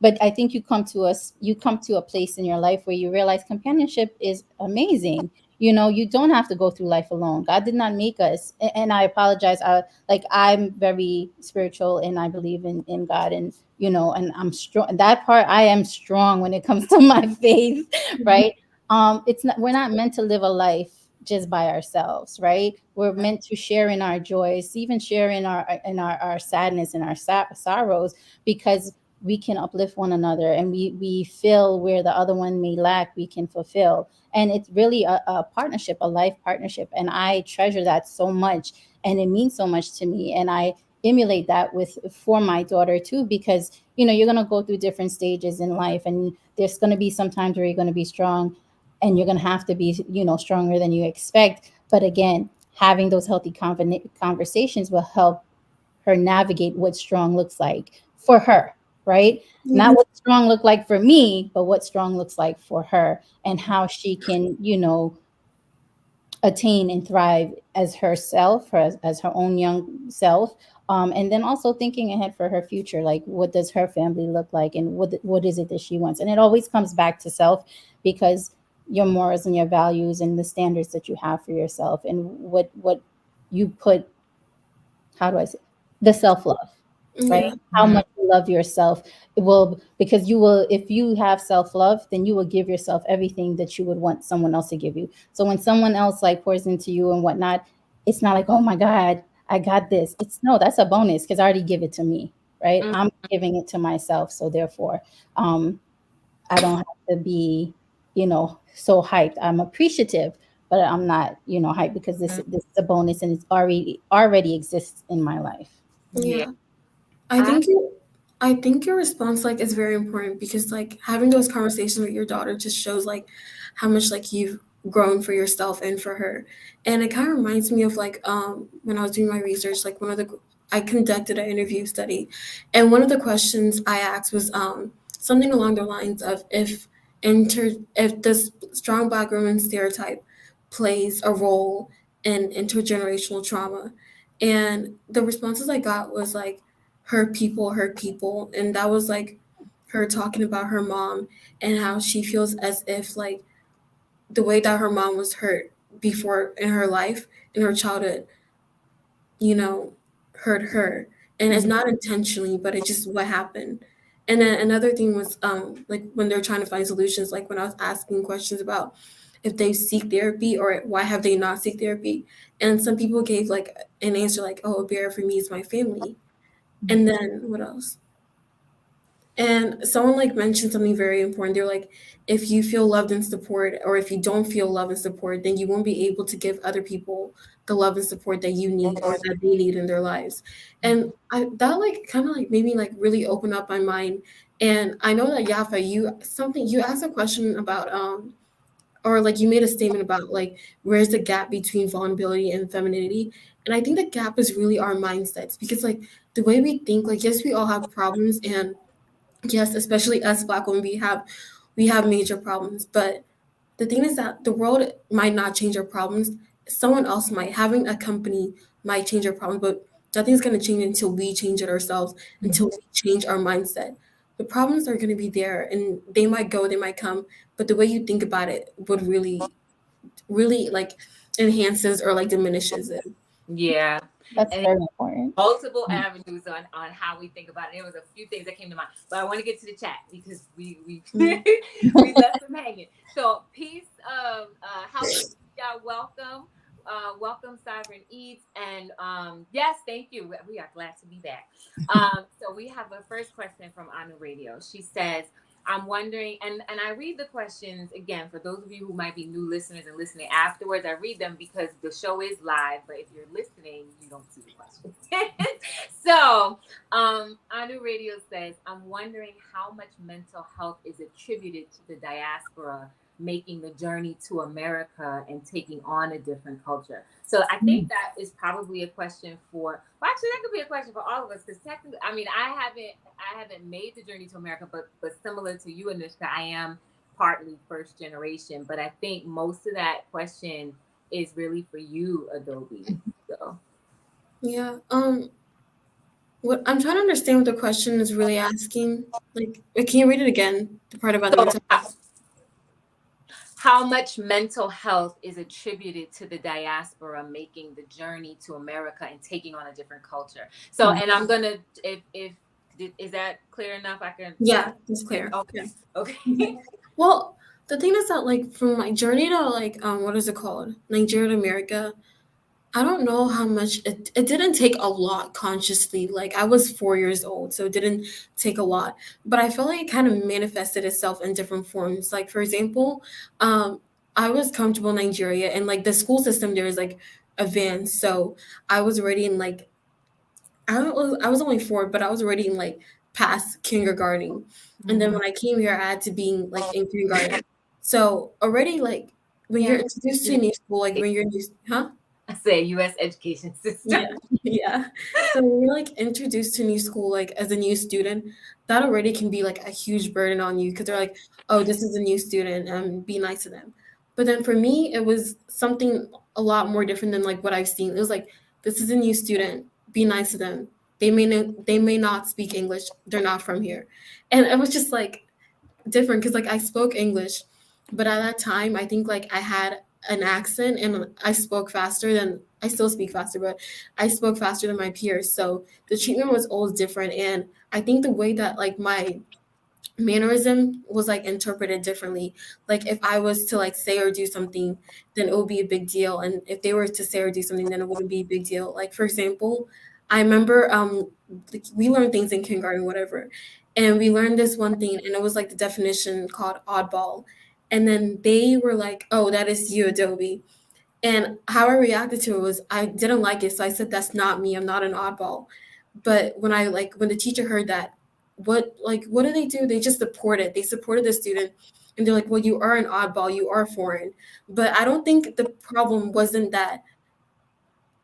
But I think you come to a place in your life where you realize companionship is amazing. You don't have to go through life alone. God did not make us. And I apologize. I'm very spiritual, and I believe in God, and and I'm strong. That part, I am strong when it comes to my faith, right? It's not, we're not meant to live a life just by ourselves, right? We're meant to share in our joys, even share in our sadness and our sorrows, because we can uplift one another, and we feel where the other one may lack, we can fulfill. And it's really a partnership, a life partnership, and I treasure that so much, and it means so much to me. And I emulate that with for my daughter too, because you're going to go through different stages in life, and there's going to be some times where you're going to be strong, and you're going to have to be stronger than you expect. But again, having those healthy conversations will help her navigate what strong looks like for her, right? Not Mhm. what strong look like for me, but what strong looks like for her, and how she can attain and thrive as herself, as her own young self. And then also thinking ahead for her future, like what does her family look like, and what is it that she wants. And it always comes back to self, because your morals and your values and the standards that you have for yourself, and what you put, how do I say, the self love, right? Yeah. How Mhm. much you love yourself. It will, because you will, if you have self love, then you will give yourself everything that you would want someone else to give you. So when someone else like pours into you and whatnot, it's not like, oh my God, I got this. It's no, that's a bonus, because I already give it to me, right? Mhm. I'm giving it to myself. So therefore, um, I don't have to be, so hyped. I'm appreciative, but I'm not, hyped, because this is a bonus, and it's already exists in my life. Yeah. Yeah. I I think you I think your response like is very important because like having those conversations with your daughter just shows like how much like you've grown for yourself and for her. And it kind of reminds me of like when I was doing my research, like I conducted an interview study, and one of the questions I asked was something along the lines of if this strong black woman stereotype plays a role and intergenerational trauma. And the responses I got was like, hurt people. And that was like her talking about her mom and how she feels as if like the way that her mom was hurt before in her life, in her childhood, you know, hurt her. And it's not intentionally, but it's just what happened. And then another thing was like when they're trying to find solutions, like when I was asking questions about if they seek therapy or why have they not seek therapy. And some people gave like an answer like, oh, a barrier for me is my family. And then what else? And someone like mentioned something very important. They're like, if you feel loved and support, or if you don't feel love and support, then you won't be able to give other people the love and support that you need or that they need in their lives. And I that like kind of like made me like really open up my mind. And I know that Yafa, you asked a question about or like you made a statement about like where's the gap between vulnerability and femininity. And I think the gap is really our mindsets because like the way we think, like yes, we all have problems, and yes, especially us Black women, we have major problems. But the thing is that the world might not change our problems. Someone else might. Having a company might change our problems, but nothing's going to change until we change it ourselves, until we change our mindset. The problems are going to be there, and they might go, they might come, but the way you think about it would really, really like enhances or like diminishes it. Yeah. That's And very important. multiple avenues on how we think about it. There was a few things that came to mind, but I want to get to the chat because we we left them hanging. So peace of house, y'all welcome. Welcome Sovereign Eats, and yes, thank you. We are glad to be back. So we have a first question from Anu Radio. She says, I'm wondering, and I read the questions again for those of you who might be new listeners and listening afterwards. I read them because the show is live, but if you're listening, you don't see the questions. So, Anu Radio says, I'm wondering how much mental health is attributed to the diaspora making the journey to America and taking on a different culture. So I think that is probably a question for, well, actually that could be a question for all of us, because technically, I mean, I haven't made the journey to America, but similar to you, Anushka, I am partly first generation, but I think most of that question is really for you, Adobe. So Yeah. What I'm trying to understand what the question is really asking. Like, can you read it again? The part about the So mental. how much mental health is attributed to the diaspora making the journey to America and taking on a different culture? So, and I'm gonna, if is that clear enough? I can. Yeah, it's clear. Okay. Yeah. Okay. Well, the thing is that like from my journey to like what is it called? Nigeria to America, I don't know how much it didn't take a lot consciously. Like I was 4 years old, so it didn't take a lot. But I felt like it kind of manifested itself in different forms. Like for example, um, I was comfortable in Nigeria, and like the school system there is like advanced. So I was already in like I was only 4, but I was already in like past kindergarten. And then when I came here, I had to be in, like in kindergarten. So already like when you're introduced to a new school, like when you're new, huh? I say U.S. education system. Yeah, yeah. So when you're like introduced to new school, like as a new student, that already can be like a huge burden on you because they're like, oh, this is a new student, and be nice to them. But then for me, it was something a lot more different than like what I've seen. It was like, this is a new student, be nice to them. They may not speak English. They're not from here, and it was just like different because like I spoke English, but at that time I think like I had an accent and I spoke faster than I still speak faster, but I spoke faster than my peers. So the treatment was always different, and I think the way that like my mannerism was like interpreted differently. Like if I was to like say or do something, then it would be a big deal, and if they were to say or do something, then it wouldn't be a big deal. Like for example, I remember like, we learned things in kindergarten, whatever, and we learned this one thing, and it was like the definition called oddball, and then they were like, "Oh, that is you, Adobe." And how I reacted to it was I didn't like it, so I said, "That's not me. I'm not an oddball." But when the teacher heard that, what do they do? They just support it. They supported the student, and they're like, "Well, you are an oddball. You are foreign." But I don't think the problem wasn't that,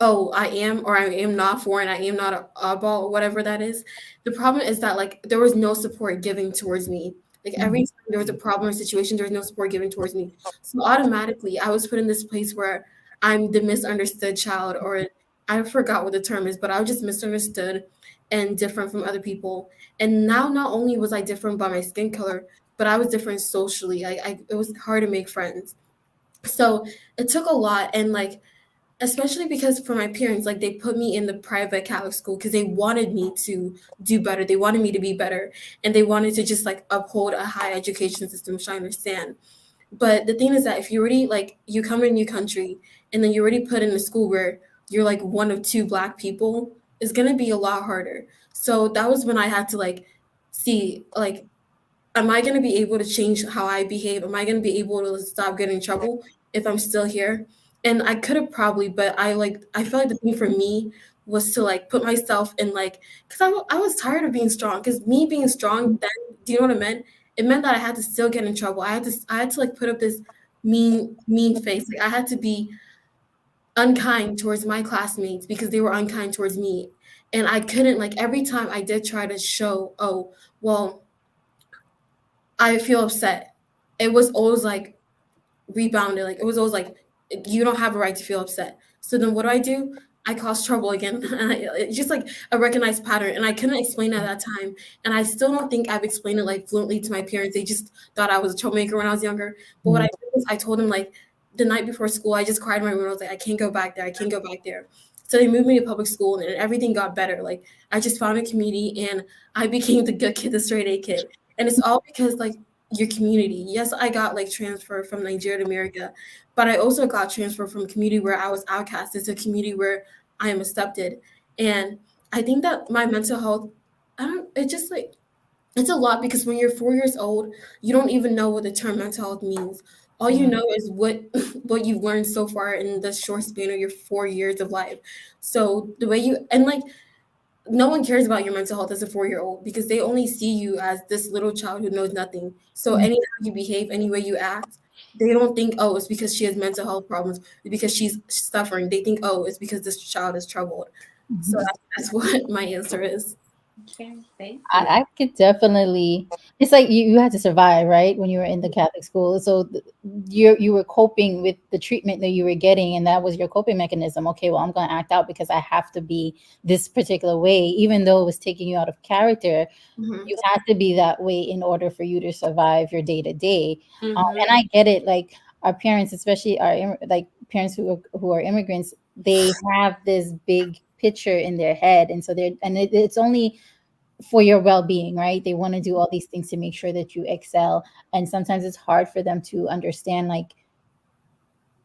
oh, I am or I am not foreign. I am not an oddball or whatever that is. The problem is that like there was no support given towards me. Like every time there was a problem or situation, there was no support given towards me. So automatically, I was put in this place where I'm the misunderstood child, or I forgot what the term is, but I was just misunderstood and different from other people. And now not only was I different by my skin color, but I was different socially. It was hard to make friends. So it took a lot, and like especially because for my parents, like they put me in the private Catholic school because they wanted me to do better. They wanted me to be better, and they wanted to just like uphold a high education system, which I understand. But the thing is that if you already like you come in a new country and then you already put in a school where you're like one of two black people, it's gonna be a lot harder. So that was when I had to like see like am I going to be able to change how I behave? Am I going to be able to stop getting in trouble if I'm still here? And I could have probably, but I felt like the thing for me was to like put myself in like, because I was tired of being strong. Because me being strong then, do you know what it meant? It meant that I had to still get in trouble. I had to like put up this mean face. Like I had to be unkind towards my classmates because they were unkind towards me. And I couldn't like every time I did try to show, oh, well, I feel upset. It was always like rebounded. Like it was always like you don't have a right to feel upset. So then what do? I cause trouble again. And it's just like a recognized pattern. And I couldn't explain it at that time. And I still don't think I've explained it like fluently to my parents. They just thought I was a troublemaker when I was younger. But what I did was I told them like the night before school, I just cried in my room. I was like, I can't go back there. I can't go back there. So they moved me to public school and everything got better. Like I just found a community and I became the good kid, the straight A kid. And it's all because like your community. Yes, I got like transferred from Nigeria to America, but I also got transferred from a community where I was outcasted to a community where I am accepted. And I think that my mental health, I don't, it just like, it's a lot because when you're 4 years old, you don't even know what the term mental health means. All you know is what what you've learned so far in the short span of your 4 years of life. So the way you and like no one cares about your mental health as a 4 year old because they only see you as this little child who knows nothing. So anyhow you behave, any way you act, they don't think, oh, it's because she has mental health problems, it's because she's suffering. They think, oh, it's because this child is troubled. So that's what my answer is. Okay, thank you. I could definitely. It's like you had to survive, right? When you were in the Catholic school, so you were coping with the treatment that you were getting, and that was your coping mechanism. Okay, well, I'm going to act out because I have to be this particular way, even though it was taking you out of character. Mhm. You had to be that way in order for you to survive your day to day. And I get it. Like our parents, especially like parents who are immigrants, they have this big picture in their head, and so it's only for your well-being, right? They want to do all these things to make sure that you excel, and sometimes it's hard for them to understand like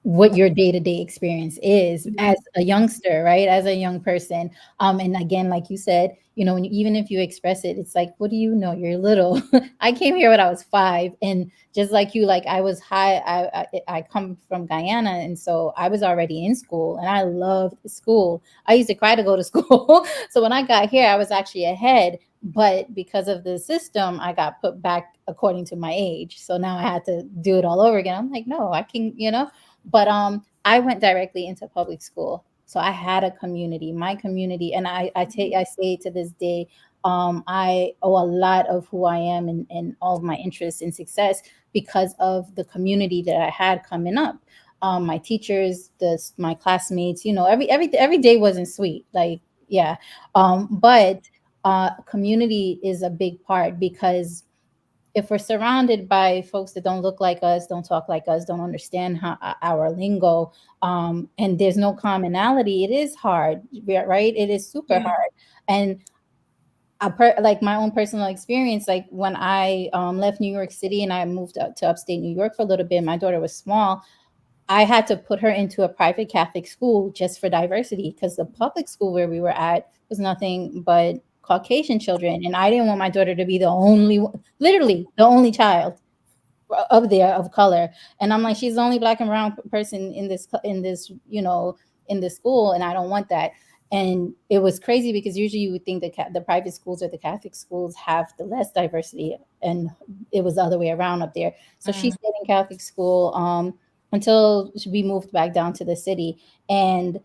what your day-to-day experience is as a youngster, right? As a young person. And again, like you said, even if you express it, it's like, what do you know? You're little. I came here when I was 5, and just like you, like I was high. I come from Guyana, and so I was already in school, and I loved school. I used to cry to go to school. So when I got here, I was actually ahead, but because of the system, I got put back according to my age. So now I had to do it all over again. I'm like, no, I can. But I went directly into public school. So I had a community, my community, and I say to this day, I owe a lot of who I am and all of my interests and success because of the community that I had coming up. My teachers, my classmates, every day wasn't sweet. Like, yeah. But community is a big part because if we're surrounded by folks that don't look like us, don't talk like us, don't understand our lingo, and there's no commonality, it is hard, right? It is super hard. And like my own personal experience, like when I left New York City and I moved up to upstate New York for a little bit, my daughter was small. I had to put her into a private Catholic school just for diversity because the public school where we were at was nothing but Caucasian children. And I didn't want my daughter to be literally the only child of there of color. And I'm like, she's the only black and brown person in this school. And I don't want that. And it was crazy because usually you would think that the private schools or the Catholic schools have the less diversity. And it was the other way around up there. So she stayed in Catholic school. Until we moved back down to the city. And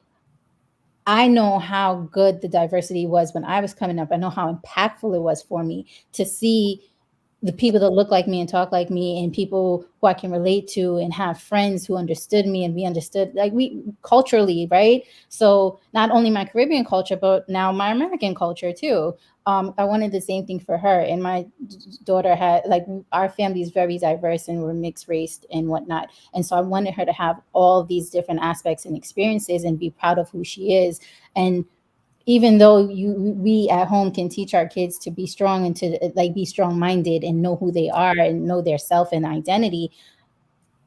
I know how good the diversity was when I was coming up. I know how impactful it was for me to see the people that look like me and talk like me, and people who I can relate to, and have friends who understood me and we understood, like, we culturally, right? So not only my Caribbean culture, but now my American culture too. I wanted the same thing for her. And my daughter had, like, our family is very diverse and we're mixed race and whatnot. And so I wanted her to have all these different aspects and experiences and be proud of who she is. And even though we at home can teach our kids to be strong and to, like, be strong minded and know who they are and know their self and identity,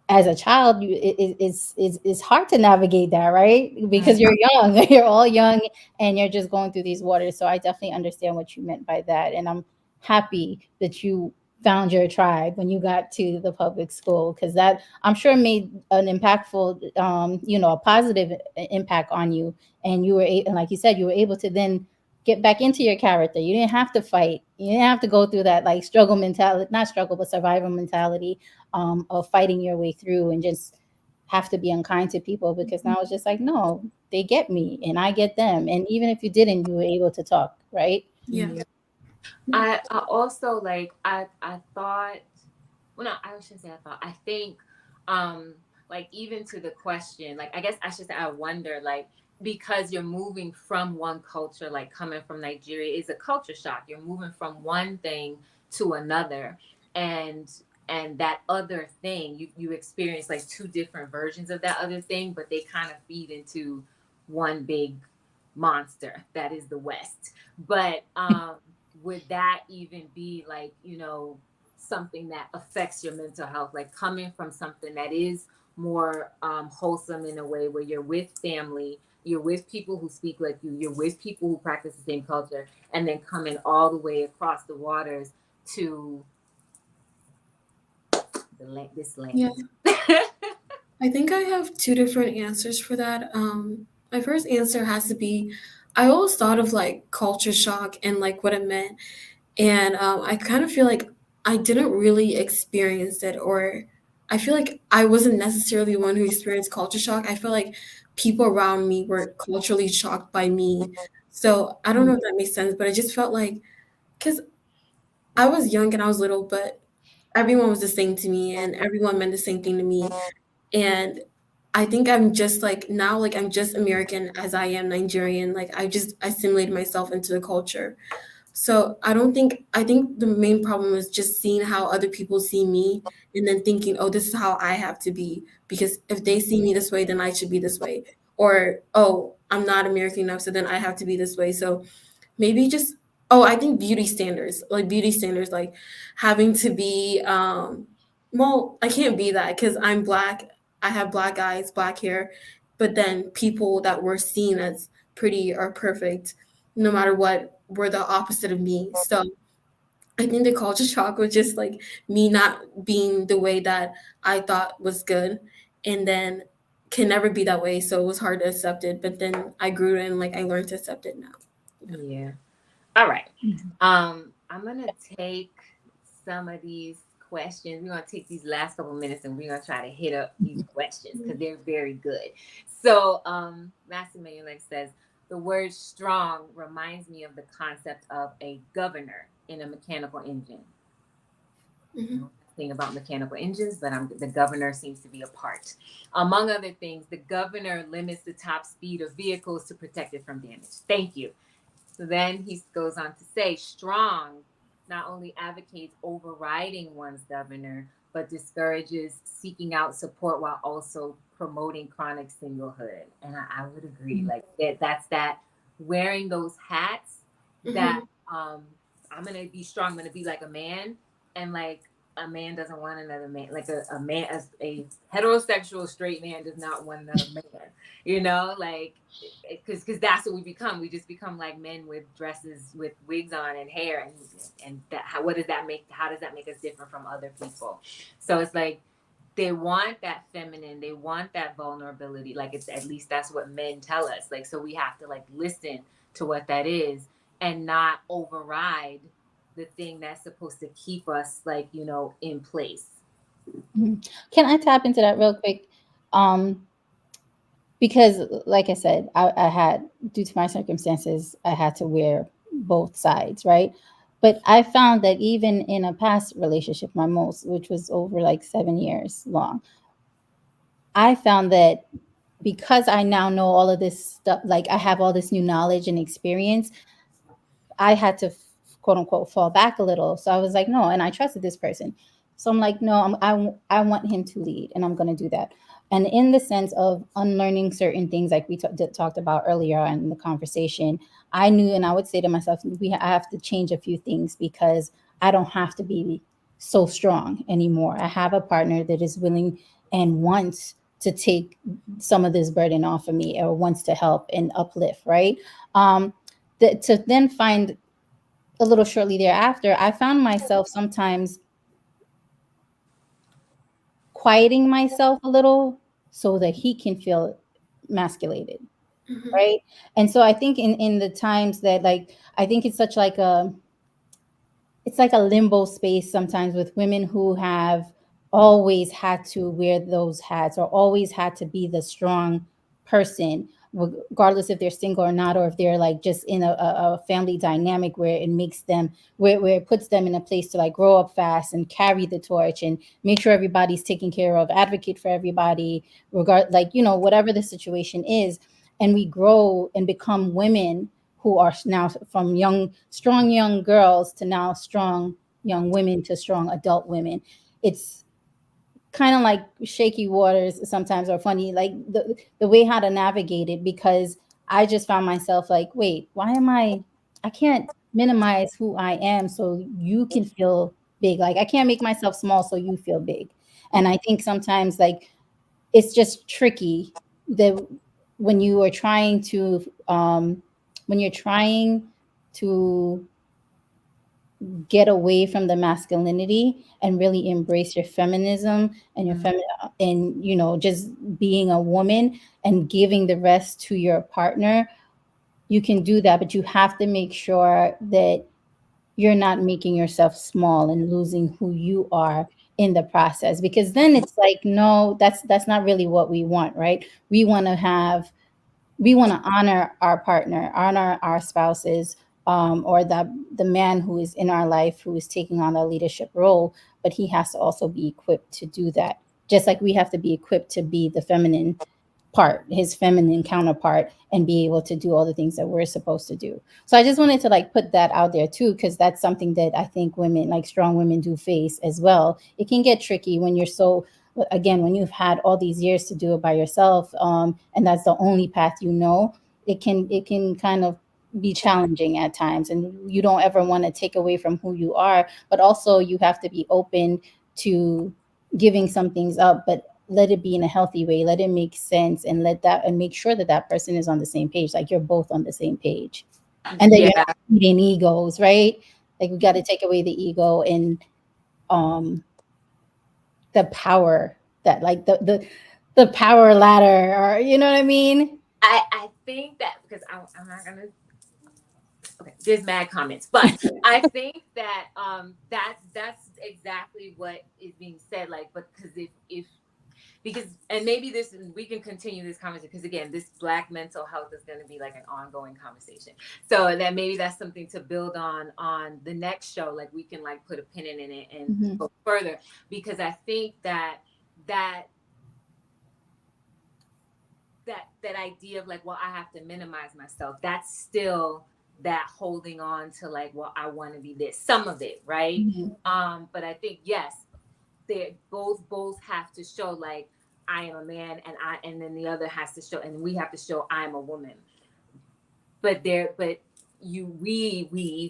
as a child, it's hard to navigate that, right? Because you're young, you're all young, and you're just going through these waters. So I definitely understand what you meant by that, and I'm happy that you found your tribe when you got to the public school, because that, I'm sure, made an impactful, a positive impact on you, and and like you said, you were able to then get back into your character. You didn't have to fight. You didn't have to go through that, like, struggle mentality, not struggle, but survival mentality, of fighting your way through, and just have to be unkind to people, because now it's just like, no, they get me and I get them. And even if you didn't, you were able to talk, right? Yeah. I also like I thought, well, no, I shouldn't say I thought. I think, like, even to the question, like, I guess I should say I wonder, like, because you're moving from one culture, like coming from Nigeria is a culture shock. You're moving from one thing to another, and that other thing, you experience like two different versions of that other thing, but they kind of feed into one big monster that is the West. But would that even be like, something that affects your mental health, like coming from something that is more wholesome in a way, where you're with family, you're with people who speak like you're with people who practice the same culture, and then coming all the way across the waters to this Yeah. land? I think I have two different answers for that. My first answer has to be, I always thought of like culture shock and like what it meant. And I kind of feel like I didn't really experience it, or I feel like I wasn't necessarily one who experienced culture shock. I feel like people around me were culturally shocked by me. So I don't know if that makes sense, but I just felt like, because I was young and I was little, but everyone was the same to me and everyone meant the same thing to me. And I think I'm just like now, like I'm just American as I am Nigerian. Like I just assimilated myself into the culture. So I think the main problem is just seeing how other people see me and then thinking, oh, this is how I have to be. Because if they see me this way, then I should be this way. Or, oh, I'm not American enough, so then I have to be this way. So maybe just, oh, I think beauty standards, like having to be, well, I can't be that because I'm black. I have black eyes, black hair, but then people that were seen as pretty or perfect, no matter what, were the opposite of me. So I think the culture shock was just like me not being the way that I thought was good, and then can never be that way. So it was hard to accept it. But then I grew and like I learned to accept it now. Yeah. All right. I'm gonna take some of these questions. We're gonna take these last couple minutes and we're gonna try to hit up these questions because they're very good. So, Master Manuel says the word strong reminds me of the concept of a governor in a mechanical engine. Mhm. Thing about mechanical engines, but the governor seems to be a part. Among other things, the governor limits the top speed of vehicles to protect it from damage. Thank you. So then he goes on to say, strong not only advocates overriding one's governor, but discourages seeking out support while also promoting chronic singlehood. And I would agree, like that's that wearing those hats that Mhm. I'm gonna be strong, I'm gonna be like a man, and like a man doesn't want another man, like a man, as a heterosexual straight man does not want another man, like because that's what we become. We just become like men with dresses with wigs on and hair, and that what does that make, how does that make us different from other people? So it's like they want that feminine, they want that vulnerability, like it's, at least that's what men tell us, like, so we have to like listen to what that is and not override the thing that's supposed to keep us, like, in place. Can I tap into that real quick? Um, because, like I said, I had, due to my circumstances, I had to wear both sides, right? But I found that even in a past relationship, my most, which was over like 7 years long, I found that because I now know all of this stuff, like I have all this new knowledge and experience, I had to quote unquote fall back a little. So I was like, no, and I trusted this person. So I'm like, no, I want him to lead, and I'm going to do that. And in the sense of unlearning certain things, like we talked about earlier in the conversation, I knew, and I would say to myself, I have to change a few things because I don't have to be so strong anymore. I have a partner that is willing and wants to take some of this burden off of me, or wants to help and uplift, right? Um, to then find a little shortly thereafter, I found myself sometimes quieting myself a little so that he can feel masculated, Mhm. right? And so I think in the times that, like, I think it's such like a, it's like a limbo space sometimes with women who have always had to wear those hats, or always had to be the strong person, regardless if they're single or not, or if they're like just in a family dynamic where it makes them, where it puts them in a place to like grow up fast and carry the torch and make sure everybody's taken care of, advocate for everybody, regard, like, whatever the situation is. And we grow and become women who are now, from strong young girls to now strong young women to strong adult women. It's kind of like shaky waters sometimes, or funny, like the way how to navigate it, because I just found myself like, wait, why am I can't minimize who I am so you can feel big. Like I can't make myself small so you feel big. And I think sometimes, like, it's just tricky that when you are trying to when you're trying to get away from the masculinity and really embrace your feminism and your and just being a woman and giving the rest to your partner. You can do that, but you have to make sure that you're not making yourself small and losing who you are in the process, because then it's like, no, that's not really what we want, right? We want to honor our partner, honor our spouses, or the man who is in our life, who is taking on a leadership role, but he has to also be equipped to do that, just like we have to be equipped to be the feminine part, his feminine counterpart, and be able to do all the things that we're supposed to do. So I just wanted to like put that out there too, because that's something that I think women, like strong women, do face as well. It can get tricky when you're so, again, when you've had all these years to do it by yourself, and that's the only path it can kind of be challenging at times, and you don't ever want to take away from who you are, but also you have to be open to giving some things up, but let it be in a healthy way, let it make sense, and make sure that that person is on the same page, like you're both on the same page, and that Yeah. you're not eating egos, right? Like we got to take away the ego and um the power, that like the power ladder, or you know what I mean. I think that because I'm not gonna. Okay, there's mad comments, but I think that that's exactly what is being said. Like, but because if because, and maybe this, we can continue this conversation, because again, this Black mental health is going to be like an ongoing conversation, so that maybe that's something to build on the next show. Like we can like put a pin in it and go further, because I think that that idea of like, well, I have to minimize myself, that's still that holding on to like, well, I want to be this, some of it, right? But I think, yes, they both have to show like, I am a man, and then the other has to show, and we have to show I'm a woman. But we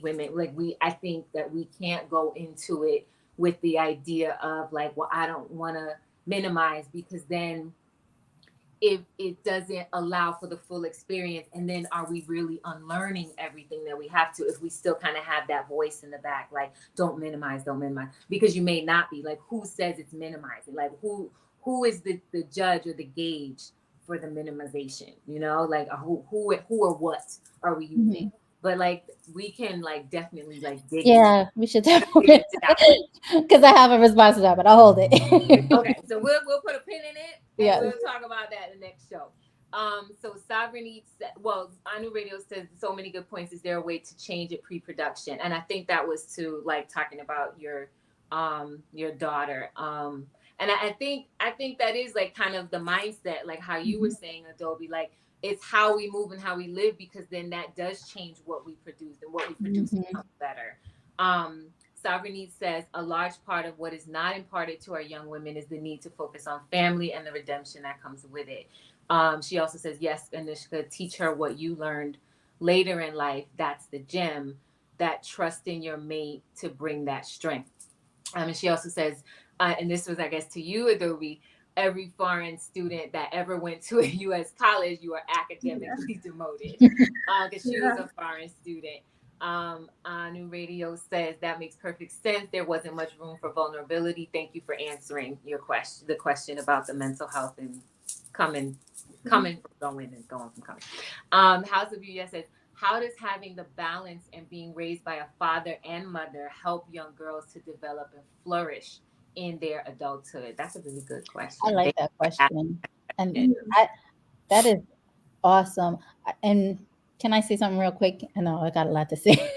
women, like I think that we can't go into it with the idea of like, well, I don't want to minimize, because then if it doesn't allow for the full experience, and then are we really unlearning everything that we have to, if we still kind of have that voice in the back like, don't minimize, because you may not be, like, who says it's minimizing? Like who is the judge or the gauge for the minimization, like who or what are we using? But like we can like definitely like dig Yeah, we should definitely, because I have a response to that, but I'll hold it. Okay, so we'll put a pin in it, and Yes. we'll talk about that in the next show. So sovereignty, well, Anu Radio says so many good points. Is there a way to change it pre-production? And I think that was to like talking about your daughter. And I think that is like kind of the mindset, like how you were saying, Adobe, like it's how we move and how we live, because then that does change what we produce, and what we produce becomes better. Um, Sovereignty says a large part of what is not imparted to our young women is the need to focus on family and the redemption that comes with it. She also says, yes, Anishka, teach her what you learned later in life. That's the gem, that trust in your mate to bring that strength. And she also says, and this was, I guess, to you, Adobe, every foreign student that ever went to a U.S. college, you are academically demoted, because she was a foreign student. New Radio says that makes perfect sense. There wasn't much room for vulnerability. Thank you for answering your question, the question about the mental health and coming from going and going from coming. House of UES says, how does having the balance and being raised by a father and mother help young girls to develop and flourish in their adulthood? That's a really good question. I like that question. And that is awesome. And can I say something real quick? I know I got a lot to say.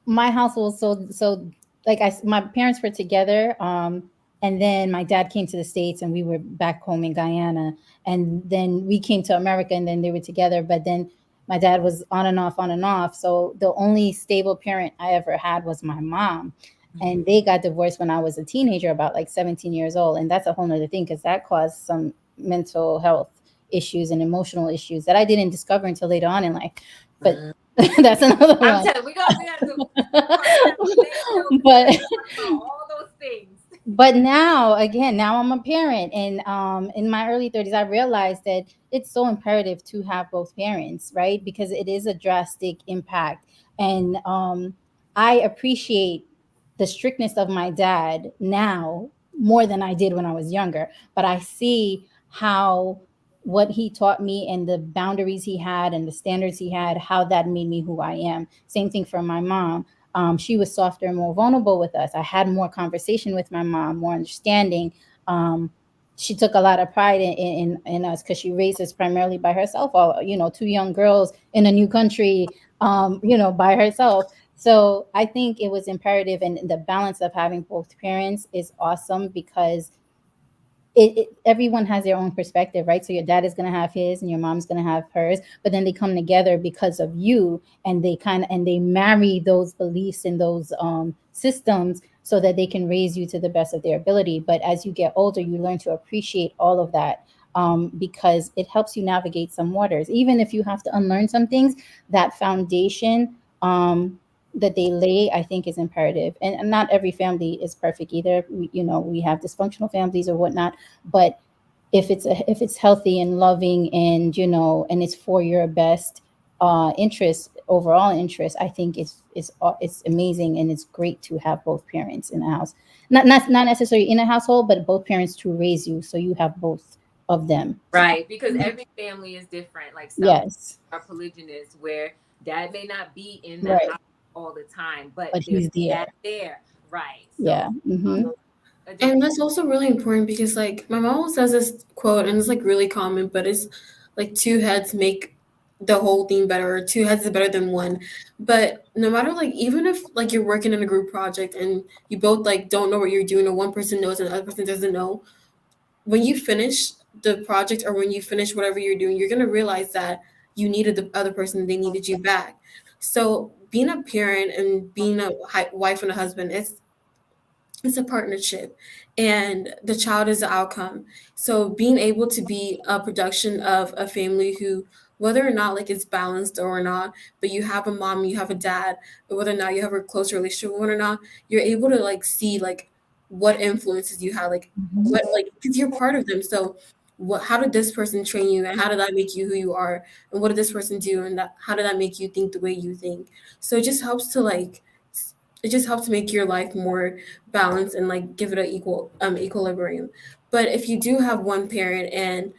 My household, so like my parents were together, and then my dad came to the States, and we were back home in Guyana, and then we came to America, and then they were together, but then my dad was on and off, on and off. So the only stable parent I ever had was my mom, and they got divorced when I was a teenager, about like 17 years old, and that's a whole nother thing, because that caused some mental health issues and emotional issues that I didn't discover until later on in life. But that's another one. I'm telling, we got to but all those things. But now, again, now I'm a parent, and in my early 30s, I realized that it's so imperative to have both parents, right? Because it is a drastic impact, and I appreciate the strictness of my dad now more than I did when I was younger. But I see how what he taught me and the boundaries he had and the standards he had, how that made me who I am. Same thing for my mom. She was softer and more vulnerable with us. I had more conversation with my mom, more understanding. She took a lot of pride in us, because she raised us primarily by herself. All, two young girls in a new country, by herself. So I think it was imperative, and the balance of having both parents is awesome, because everyone has their own perspective, right? So your dad is going to have his, and your mom's going to have hers, but then they come together because of you, and they marry those beliefs and those systems, so that they can raise you to the best of their ability. But as you get older, you learn to appreciate all of that, because it helps you navigate some waters. Even if you have to unlearn some things, that foundation that they lay, I think, is imperative. And not every family is perfect either. We have dysfunctional families or whatnot, but if it's healthy and loving, and and it's for your best overall interest, I think it's amazing, and it's great to have both parents in the house. Not necessarily in a household, but both parents to raise you, so you have both of them. Right, because every family is different. Like some Yes. are polygynous, where dad may not be in the Right. house all the time, but he's there. there. Right. So, Yeah. And that's also really important, because like my mom says this quote, and it's like really common, but it's like two heads make the whole thing better, or two heads is better than one. But no matter, like, even if like you're working in a group project and you both like don't know what you're doing, or one person knows and the other person doesn't know, when you finish the project, or when you finish whatever you're doing, you're gonna realize that you needed the other person, they needed you back. So being a parent and being a wife and a husband, it's a partnership, and the child is the outcome. So being able to be a production of a family who, whether or not like it's balanced or not, but you have a mom, you have a dad, or whether or not you have a close relationship with one or not, you're able to like see like what influences you have, like what, like, because you're part of them. So how did this person train you, and how did that make you who you are, and what did this person do, and how did that make you think the way you think? So it just helps make your life more balanced, and like give it an equal equilibrium. But if you do have one parent, and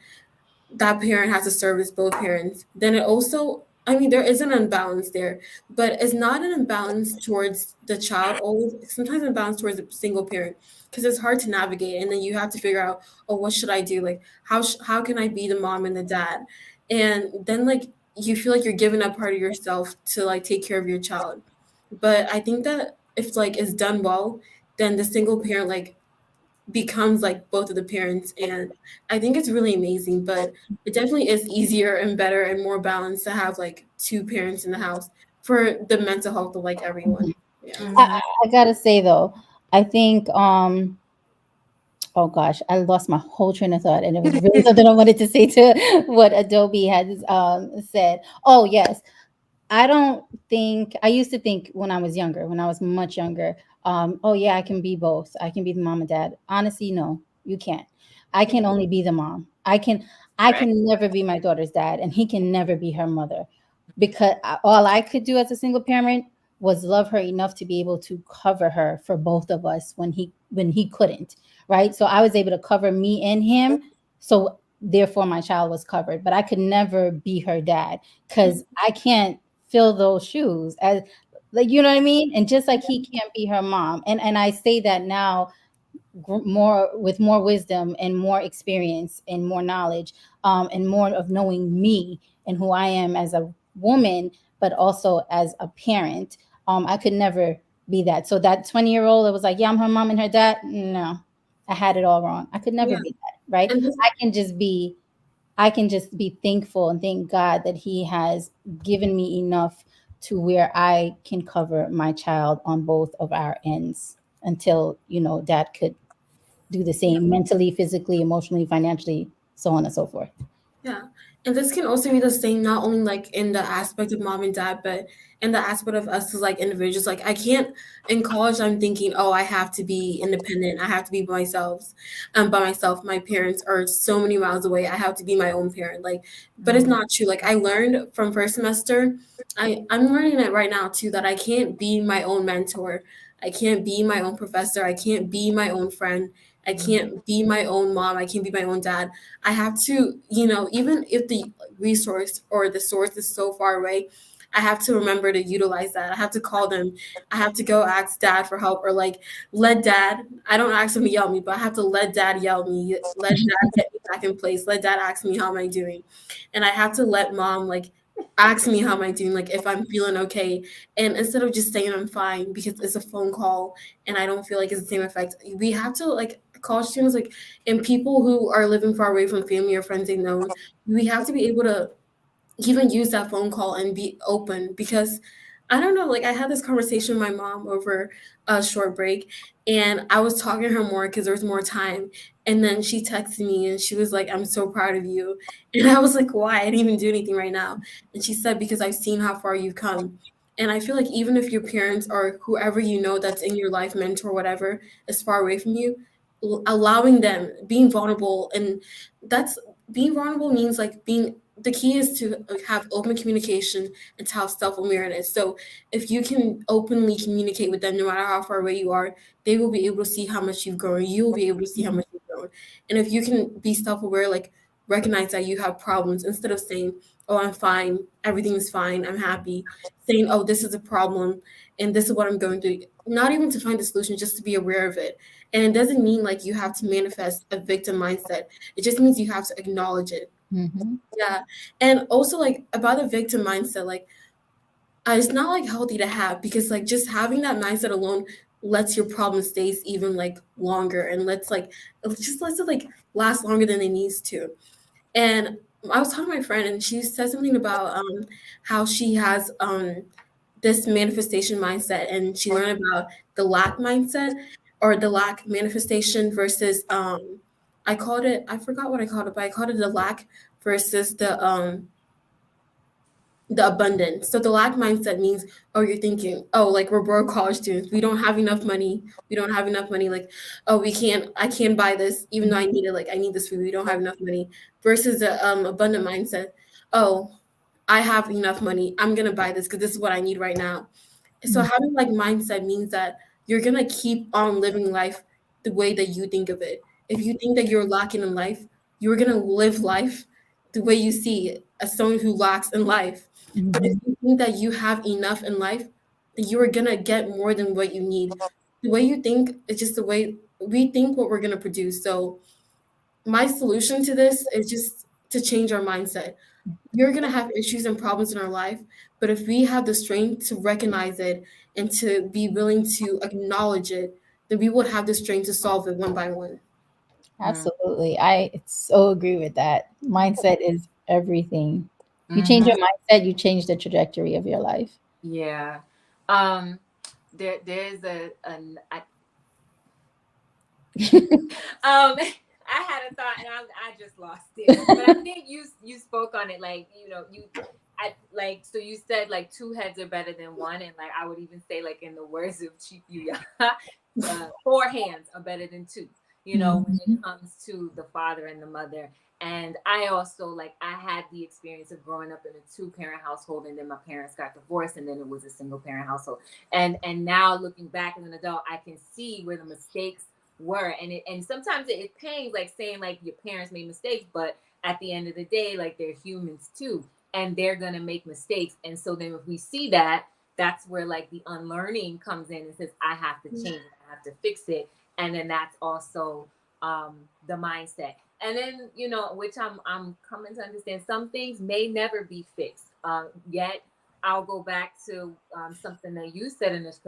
that parent has to service both parents, then it also I mean, there is an imbalance there, but it's not an imbalance towards the child. Always, sometimes an imbalance towards a single parent because it's hard to navigate, and then you have to figure out, oh, what should I do? Like, how can I be the mom and the dad? And then like you feel like you're giving up part of yourself to like take care of your child. But I think that if like it's done well, then the single parent like becomes like both of the parents, and I think it's really amazing. But it definitely is easier and better and more balanced to have like two parents in the house for the mental health of like everyone. Yeah. I, Mhm. I gotta say though, I think oh gosh, I lost my whole train of thought, and it was really something I wanted to say to what Adobe has said. Oh yes, I don't think I used to think when I was younger, when I was much younger, oh yeah, I can be both. I can be the mom and dad. Honestly, no, you can't. I can only be the mom. I Right. can never be my daughter's dad, and he can never be her mother, because all I could do as a single parent was love her enough to be able to cover her for both of us when he couldn't, right? So I was able to cover me and him, so therefore my child was covered, but I could never be her dad because I can't fill those shoes as, like, you know what I mean? And just like he can't be her mom. And I say that now, more with more wisdom and more experience and more knowledge, and more of knowing me and who I am as a woman, but also as a parent. I could never be that. So that 20-year-old that was like, yeah, I'm her mom and her dad. No, I had it all wrong. I could never Yeah. be that, right? And this, I can just be thankful and thank God that He has given me enough to where I can cover my child on both of our ends until, dad could do the yeah. same mentally, physically, emotionally, financially, so on and so forth. Yeah. And this can also be the same, not only like in the aspect of mom and dad, but in the aspect of us as like individuals. Like I can't in college I'm thinking, oh, I have to be independent. I have to be by myself. My parents are so many miles away. I have to be my own parent. Like, but it's Mhm. not true. Like I learned from first semester, I'm learning it right now too, that I can't be my own mentor. I can't be my own professor. I can't be my own friend. I Mhm. can't be my own mom. I can't be my own dad. I have to, even if the resource or the source is so far away, I have to remember to utilize that. I have to call them. I have to go ask dad for help, or like let dad. I don't ask him to yell at me, but I have to let dad yell at me. Let dad get me back in place. Let dad ask me how am I doing, and I have to let mom like ask me how am I doing, like if I'm feeling okay. And instead of just saying I'm fine because it's a phone call and I don't feel like it's the same effect, we have to like college students like and people who are living far away from family or friends they know, we have to be able to even use that phone call and be open because I don't know, like I had this conversation with my mom over a short break and I was talking to her more because there was more time. And then she texted me and she was like, I'm so proud of you. And I was like, why? I didn't even do anything right now. And she said, because I've seen how far you've come. And I feel like even if your parents or whoever you know that's in your life, mentor, whatever, is far away from you, allowing them, being vulnerable, and that's being vulnerable means like being the key is to like, have open communication and to have self-awareness. So if you can openly communicate with them no matter how far away you are, they will be able to see how much you've grown. You will be able to see how much you've grown. And if you can be self-aware, like recognize that you have problems instead of saying, oh, I'm fine, everything is fine, I'm happy, saying, oh, this is a problem and this is what I'm going through, not even to find a solution, just to be aware of it. And it doesn't mean like you have to manifest a victim mindset. It just means you have to acknowledge it. Hmm. Yeah. And also like about the victim mindset, like it's not like healthy to have because like just having that mindset alone lets your problem stays even like longer and lets it like last longer than it needs to. And I was talking to my friend and she said something about how she has this manifestation mindset and she learned about the lack mindset or the lack manifestation versus I forgot what I called it, but I called it the lack versus the abundance. So the lack mindset means, oh, you're thinking, oh, like we're broke college students. We don't have enough money. We don't have enough money. Like, oh, I can't buy this, even though I need it. Like, I need this food. We don't have enough money. Versus the abundant mindset. Oh, I have enough money. I'm gonna buy this because this is what I need right now. So having like mindset means that you're gonna keep on living life the way that you think of it. If you think that you're lacking in life, you're gonna live life the way you see it as someone who lacks in life. But if Mhm. you think that you have enough in life, you are gonna get more than what you need. The way you think is just the way we think what we're gonna produce. So my solution to this is just to change our mindset. We're gonna have issues and problems in our life, but if we have the strength to recognize it and to be willing to acknowledge it, then we would have the strength to solve it one by one. Absolutely. I so agree with that. Mindset is everything. You change Mm-hmm. your mindset, you change the trajectory of your life. Yeah. Um, there's I had a thought and I just lost it. But I think you spoke on it, like, I like, so you said like two heads are better than one, and like I would even say, like, in the words of Chief Yuya, four hands are better than two, when it Mhm. comes to the father and the mother. And I also, like, I had the experience of growing up in a two-parent household, and then my parents got divorced, and then it was a single parent household. And now looking back as an adult, I can see where the mistakes were, and sometimes it pains, like saying like your parents made mistakes, but at the end of the day, like, they're humans too, and they're gonna make mistakes. And so then if we see that, that's where like the unlearning comes in and says, I have to change it, I have to fix it. And then that's also the mindset. And then, which I'm coming to understand, some things may never be fixed, yet I'll go back to something that you said in this,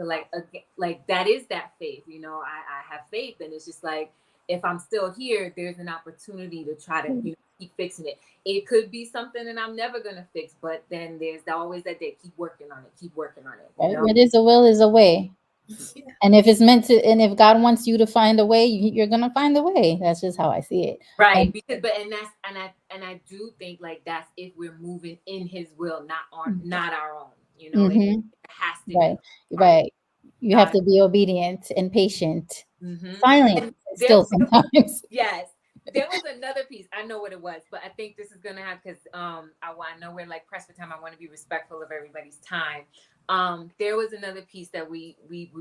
like that is that faith. I have faith, and it's just like, if I'm still here, there's an opportunity to try to keep fixing it. It could be something that I'm never gonna fix, but then there's always that day. Keep working on it. Keep working on it. Right? Where there's a will is a way. Yeah. And if it's meant to, and if God wants you to find a way, you're gonna find a way. That's just how I see it. Right, And because but and that's and I do think, like, that's if we're moving in His will, not our own. It hmm has to be right, our right. You have God. to be obedient and patient, Mm-hmm. silent And still sometimes. yes, there was another piece. I know what it was, but I think this is gonna have, because I know we're like pressed for time. I want to be respectful of everybody's time. There was another piece that we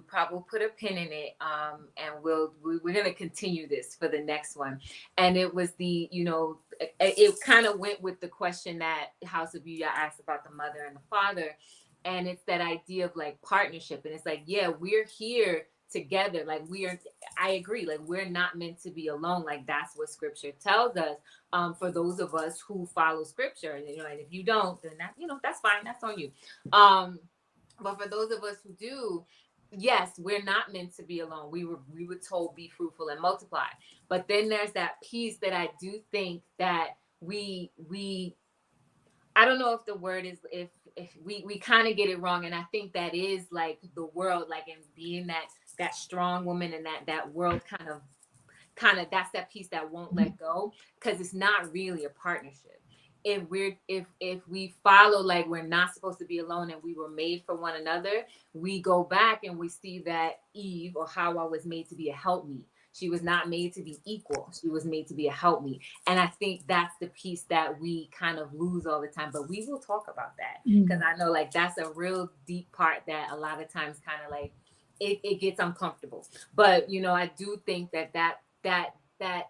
probably put a pin in it. And we're gonna continue this for the next one. And it was it kind of went with the question that House of Yuya asked about the mother and the father. And it's that idea of like partnership. And it's like, yeah, we're here together. Like, I agree, like, we're not meant to be alone. Like, that's what scripture tells us. For those of us who follow scripture, and and if you don't, then that's fine, that's on you. But for those of us who do, yes, we're not meant to be alone. We were told, be fruitful and multiply. But then there's that piece that I do think that we I don't know if the word is, if we kind of get it wrong. And I think that is like the world, like, and being that strong woman, and that world kind of that's that piece that won't let go, because it's not really a partnership. If we follow, like, we're not supposed to be alone, and we were made for one another, we go back and we see that Eve, or Hawa, was made to be a helpmeet. She was not made to be equal. She was made to be a helpmeet. And I think that's the piece that we kind of lose all the time. But we will talk about that, because I know, like, that's a real deep part that a lot of times kind of like it gets uncomfortable. But I do think that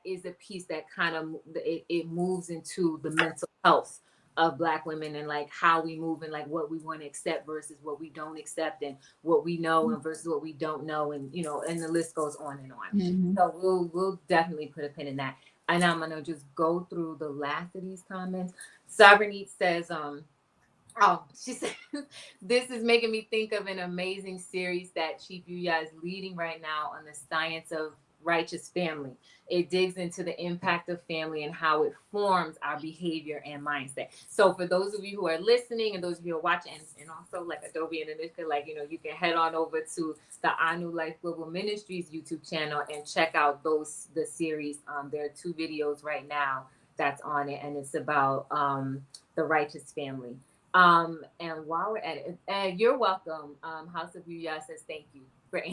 is a piece that kind of it moves into the mental health of Black women, and like how we move, and like what we want to accept versus what we don't accept, and what we know and versus what we don't know, and and the list goes on and on. Mhm. So we'll definitely put a pin in that. And I'm gonna just go through the last of these comments. Sovereignty says, oh, she said, this is making me think of an amazing series that Chief Yuya is leading right now on the science of righteous family. It digs into the impact of family and how it forms our behavior and mindset. So for those of you who are listening, and those of you who are watching, and also like Adobe and Anika, like, you can head on over to the Anu Life Global Ministries YouTube channel and check out the series. There are 2 videos right now that's on it, and it's about the righteous family. And while we're at it, you're welcome. House of Yuya says thank you for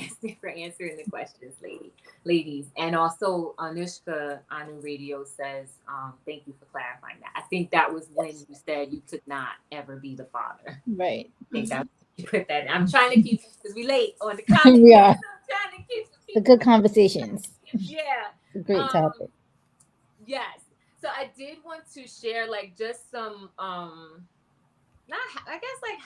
answering the questions, ladies. And also Anushka Anu Radio says thank you for clarifying that. I think that was when you said you could not ever be the father. Right. I think that you put that in. I'm trying to keep, because we late on the We comments. are. I'm trying to keep The good conversations. yeah. It's a great topic. Yes. So I did want to share, like, just some not, I guess, like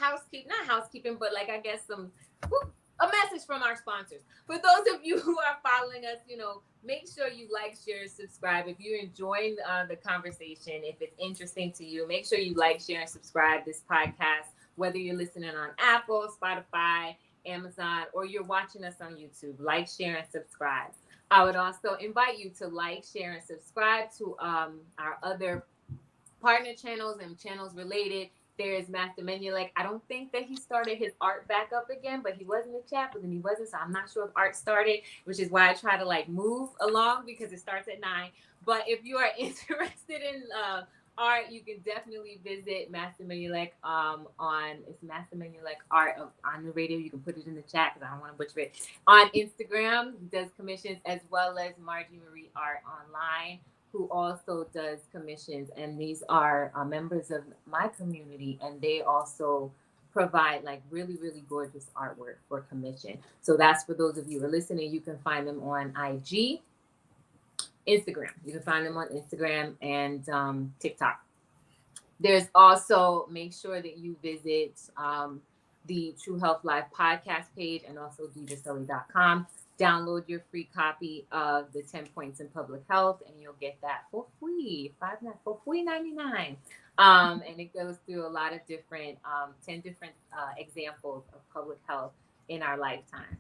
not housekeeping, but like, I guess a message from our sponsors. For those of you who are following us, make sure you like, share, and subscribe. If you're enjoying the conversation, if it's interesting to you, make sure you like, share, and subscribe this podcast, whether you're listening on Apple, Spotify, Amazon, or you're watching us on YouTube. Like, share, and subscribe. I would also invite you to like, share, and subscribe to our other partner channels and channels related. There's Master Menulek. I don't think that he started his art back up again, but he was in the chat, but then he wasn't. So I'm not sure if art started, which is why I try to like move along because it starts at 9. But if you are interested in art, you can definitely visit Master Menulek on it's Master Menulek Art on the radio. You can put it in the chat because I don't want to butcher it. On Instagram, he does commissions, as well as Margie Marie Art Online, who also does commissions, and these are members of my community, and they also provide like really, really gorgeous artwork for commission. So that's for those of you who are listening. You can find them on IG, Instagram. You can find them on Instagram and TikTok. There's also, make sure that you visit the True Health Live podcast page and also divasilly.com. Download your free copy of the 10 Points in Public Health, and you'll get that for free, for free 99. And it goes through a lot of different, 10 different examples of public health in our lifetime.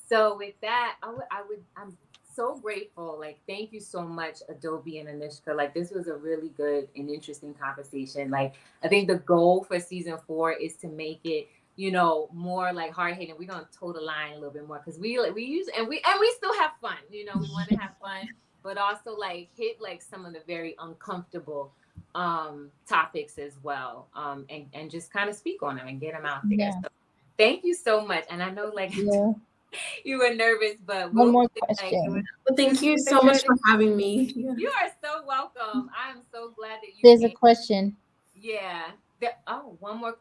So with that, I'm so grateful. Like, thank you so much, Adaobi and Anishka. Like, this was a really good and interesting conversation. Like, I think the goal for season 4 is to make it, more like hard hitting. We're gonna toe the line a little bit more because we use and we still have fun. We want to have fun, but also like hit like some of the very uncomfortable topics as well, and just kind of speak on them and get them out there. Yeah. So thank you so much. And I know like Yeah. you were nervous, but One more question. Well, thank you so much for having me. You are so welcome. I am so glad that you There's came. a question. Yeah. One more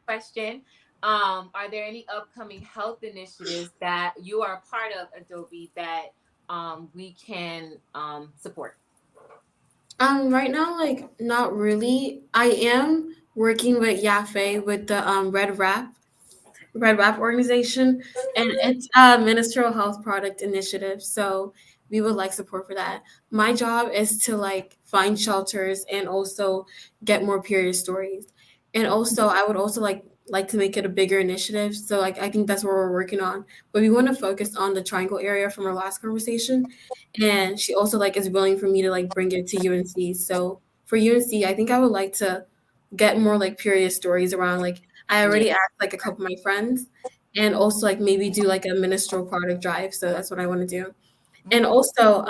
question. Are there any upcoming health initiatives that you are a part of, Adaobi, that we can support? Right now, like not really. I am working with Yafe with the Red Wrap organization, and it's a ministerial health product initiative. So we would like support for that. My job is to like find shelters and also get more period stories. And also I would also like to make it a bigger initiative. So like I think that's what we're working on. But we want to focus on the triangle area from our last conversation. And she also like is willing for me to like bring it to UNC. So for UNC, I think I would like to get more like period stories around like I already asked like a couple of my friends, and also like maybe do like a ministerial product drive. So that's what I want to do. And also,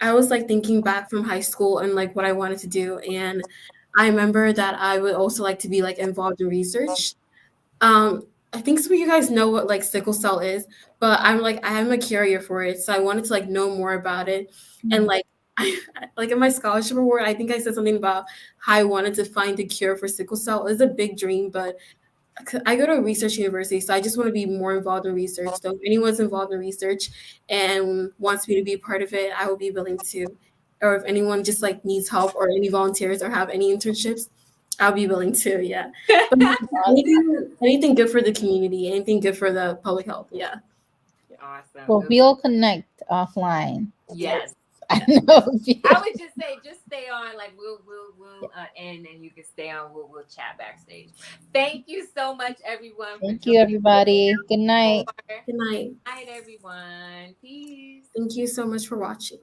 I was like thinking back from high school and like what I wanted to do, and I remember that I would also like to be like involved in research. I think some of you guys know what like sickle cell is, but I'm a carrier for it, so I wanted to like know more about it, and like like in my scholarship award, I think I said something about how I wanted to find a cure for sickle cell. It's a big dream, but I go to a research university, so I just want to be more involved in research. So if anyone's involved in research and wants me to be a part of it, I will be willing to. Or if anyone just like needs help or any volunteers or have any internships, I'll be willing to. Yeah. But anything good for the community, anything good for the public health. Yeah. Awesome. Well, we'll connect offline. Yes. I know. I would just say, just stay on. Like we'll end, and you can stay on. We'll chat backstage. Thank you so much, everyone. Thank you, everybody. Good night. Good night. Good night, everyone. Peace. Thank you so much for watching.